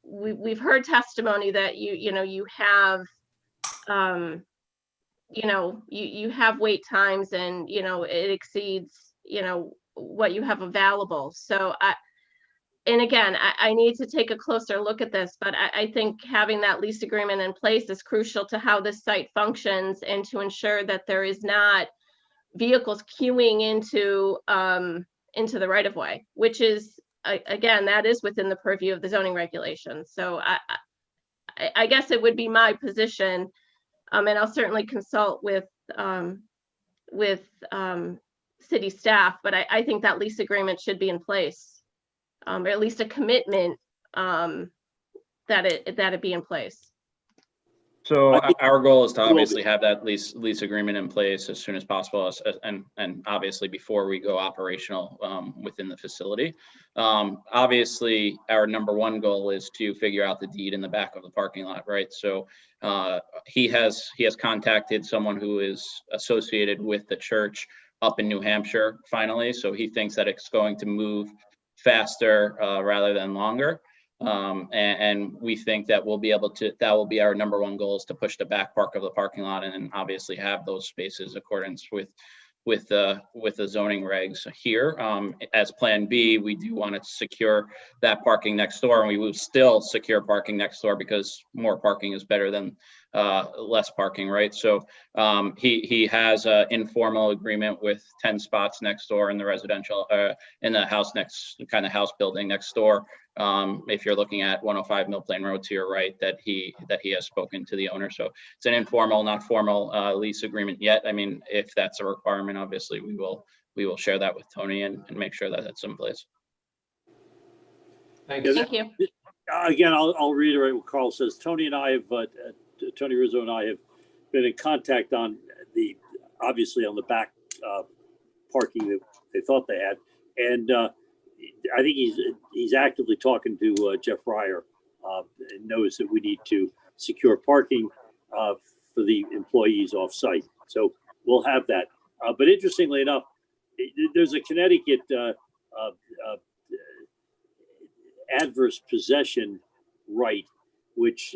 we've heard testimony that you have, you have wait times and, it exceeds, what you have available. So and again, I need to take a closer look at this, but I think having that lease agreement in place is crucial to how this site functions and to ensure that there is not vehicles queuing into the right of way, which is, again, that is within the purview of the zoning regulations. So I guess it would be my position, and I'll certainly consult with city staff, but I think that lease agreement should be in place. Or at least a commitment that it be in place. So our goal is to obviously have that lease agreement in place as soon as possible, and obviously before we go operational within the facility. Obviously, our number one goal is to figure out the deed in the back of the parking lot, right? So he has contacted someone who is associated with the church up in New Hampshire finally. So he thinks that it's going to move faster rather than longer. And we think that we'll be able to, that will be our number one goal, is to push the back part of the parking lot and then obviously have those spaces accordance with the zoning regs here. As plan B, we do want to secure that parking next door, and we will still secure parking next door because more parking is better than less parking, right? So he has an informal agreement with 10 spots next door in the residential, in the house next, kind of house building next door. If you're looking at 105 Mill Plain Road to your right, that he has spoken to the owner. So it's an informal, not formal lease agreement yet. I mean, if that's a requirement, obviously we will share that with Tony and make sure that it's in place. Thank you. Again, I'll reiterate what Carl says. Tony Rizzo and I have been in contact on obviously on the back parking that they thought they had. And I think he's actively talking to Jeff Ryer and knows that we need to secure parking for the employees off-site. So we'll have that. But interestingly enough, there's a Connecticut adverse possession right, which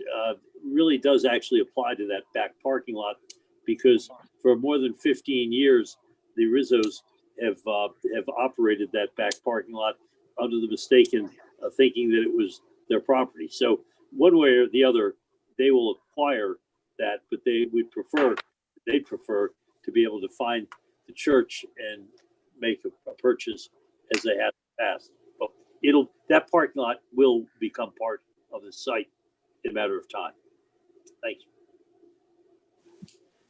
really does actually apply to that back parking lot, because for more than 15 years, the Rizzos have operated that back parking lot under the mistaken thinking that it was their property. So one way or the other, they will acquire that, but they'd prefer to be able to find the church and make a purchase as they have in the past. But that parking lot will become part of the site in a matter of time. Thank you.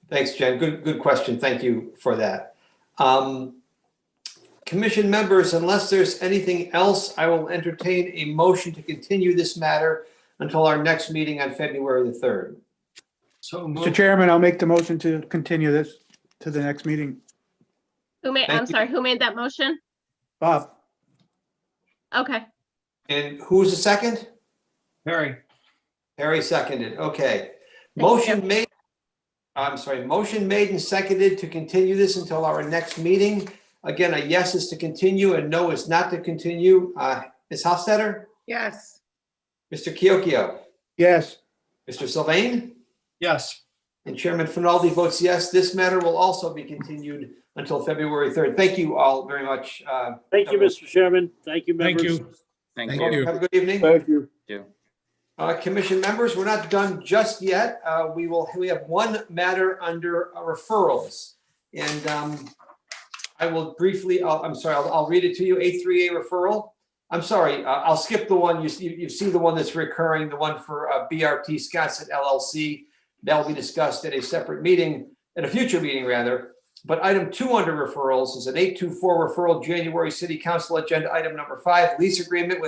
Thanks, Jen. Good question. Thank you for that. Commission members, unless there's anything else, I will entertain a motion to continue this matter until our next meeting on February the 3rd. So Mr. Chairman, I'll make the motion to continue this to the next meeting. Who made, I'm sorry, who made that motion? Bob? Okay. And who's the second? Perry. Perry seconded. Okay. Thank Motion made. I'm sorry. Motion made and seconded to continue this until our next meeting. Again, a yes is to continue and no is not to continue. Ms. Hofstadter? Yes. Mr. Kiokio? Yes. Mr. Sylvain? Yes. And Chairman Finaldi votes yes. This matter will also be continued until February 3rd. Thank you all very much. Thank you, Mr. Chairman. Thank you, members. Thank you. Thank Thank you. you. Have a good evening. Thank you. Commission members, we're not done just yet. We have one matter under referrals. And I will briefly, I'll read it to you. 838 referral. I'm sorry, I'll skip the one. You see the one that's recurring, the one for BRT Scottsett LLC. That will be discussed at a separate meeting, at a future meeting rather. But item 2 under referrals is an 824 referral, January City Council agenda item number 5, lease agreement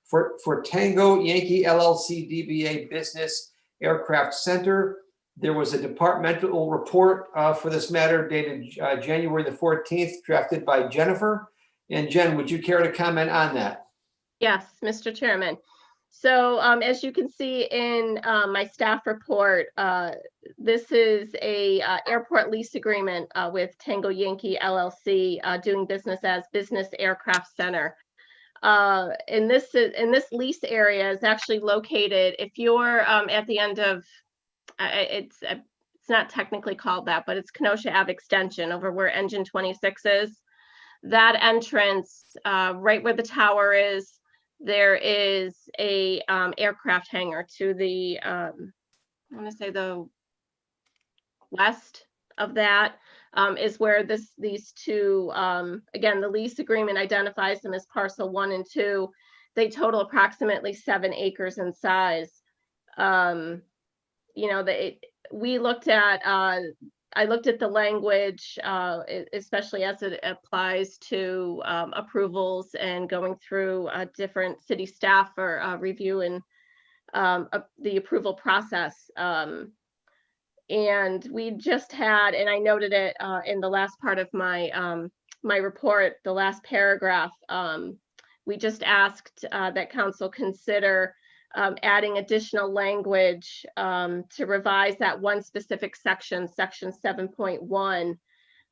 for Tango Yankee LLC DBA Business Aircraft Center. There was a departmental report for this matter dated January the 14th, drafted by Jennifer. And Jen, would you care to comment on that? Yes, Mr. Chairman. So as you can see in my staff report, this is a airport lease agreement with Tango Yankee LLC doing business as Business Aircraft Center. In this lease area is actually located, if you're at the end of, it's not technically called that, but it's Kenosha Ave Extension over where Engine 26 is. That entrance, right where the tower is, there is a aircraft hangar to the, I want to say the west of that is where these two, again, the lease agreement identifies them as parcel 1 and 2. They total approximately 7 acres in size. You know, we looked at, I looked at the language, especially as it applies to approvals and going through different city staff for review and the approval process. And we just had, and I noted it in the last part of my my report, the last paragraph, we just asked that council consider adding additional language to revise that one specific section, section 7.1,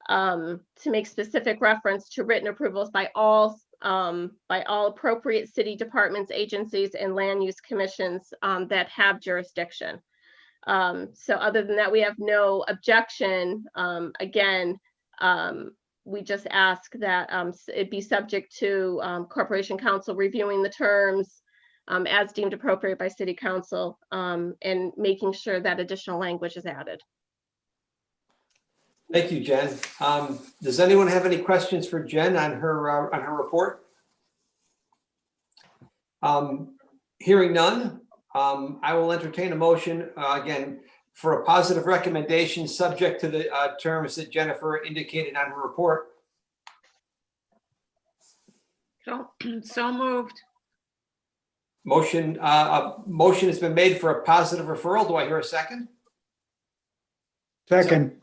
to make specific reference to written approvals by all appropriate city departments, agencies, and land use commissions that have jurisdiction. So other than that, we have no objection. Again, we just ask that it be subject to Corporation Council reviewing the terms as deemed appropriate by City Council and making sure that additional language is added. Thank you, Jen. Does anyone have any questions for Jen on her report? Hearing none, I will entertain a motion again for a positive recommendation subject to the terms that Jennifer indicated on her report. So moved. Motion, a motion has been made for a positive referral. Do I hear a second? Second.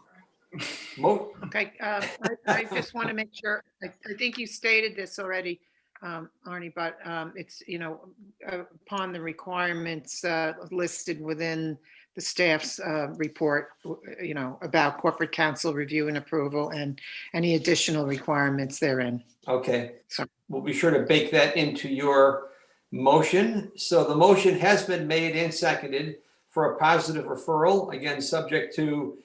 Okay, I just want to make sure, I think you stated this already, Arnie, but it's, you know, upon the requirements listed within the staff's report, about corporate counsel review and approval and any additional requirements therein. Okay, So- we'll be sure to bake that into your motion. So the motion has been made and seconded for a positive referral, again, subject to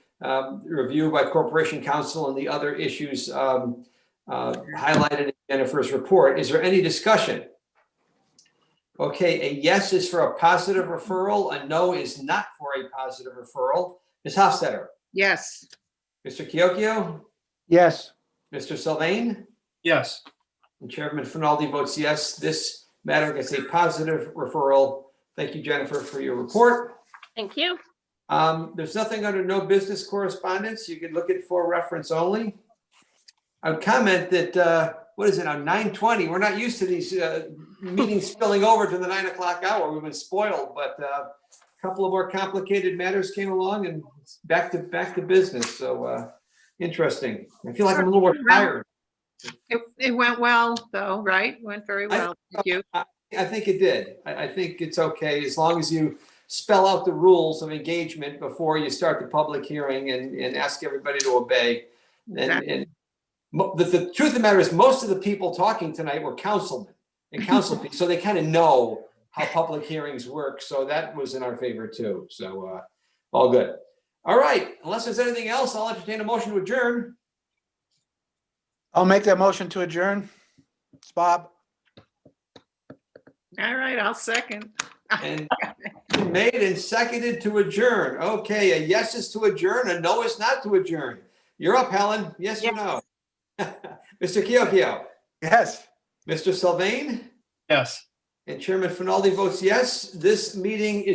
review by Corporation Counsel and the other issues highlighted in Jennifer's report. Is there any discussion? Okay, a yes is for a positive referral, a no is not for a positive referral. Ms. Hofstadter, Yes. Mr. Kiokio, Yes. Mr. Sylvain, Yes. and Chairman Finaldi votes yes. This matter gets a positive referral. Thank you, Jennifer, for your report. Thank you. There's nothing under no business correspondence. You can look at for reference only. I would comment that, what is it, on 9:20, we're not used to these meetings spilling over to the 9 o'clock hour. We've been spoiled, but a couple of more complicated matters came along and it's back to business. So interesting. I feel like I'm a little more tired. It went well, though, right? Went very well. Thank you. I think it did. I think it's okay as long as you spell out the rules of engagement before you start the public hearing and ask everybody to obey. And the truth of the matter is most of the people talking tonight were councilmen and council people, so they kind of know how public hearings work. So that was in our favor too. So all good. All right. Unless there's anything else, I'll entertain a motion to adjourn. I'll make that motion to adjourn. It's Bob. All right, I'll second. And made and seconded to adjourn. Okay, a yes is to adjourn, a no is not to adjourn. You're up, Helen. Yes or no? Mr. Kiokio, Yes. Mr. Sylvain, Yes. and Chairman Finaldi votes yes. This meeting is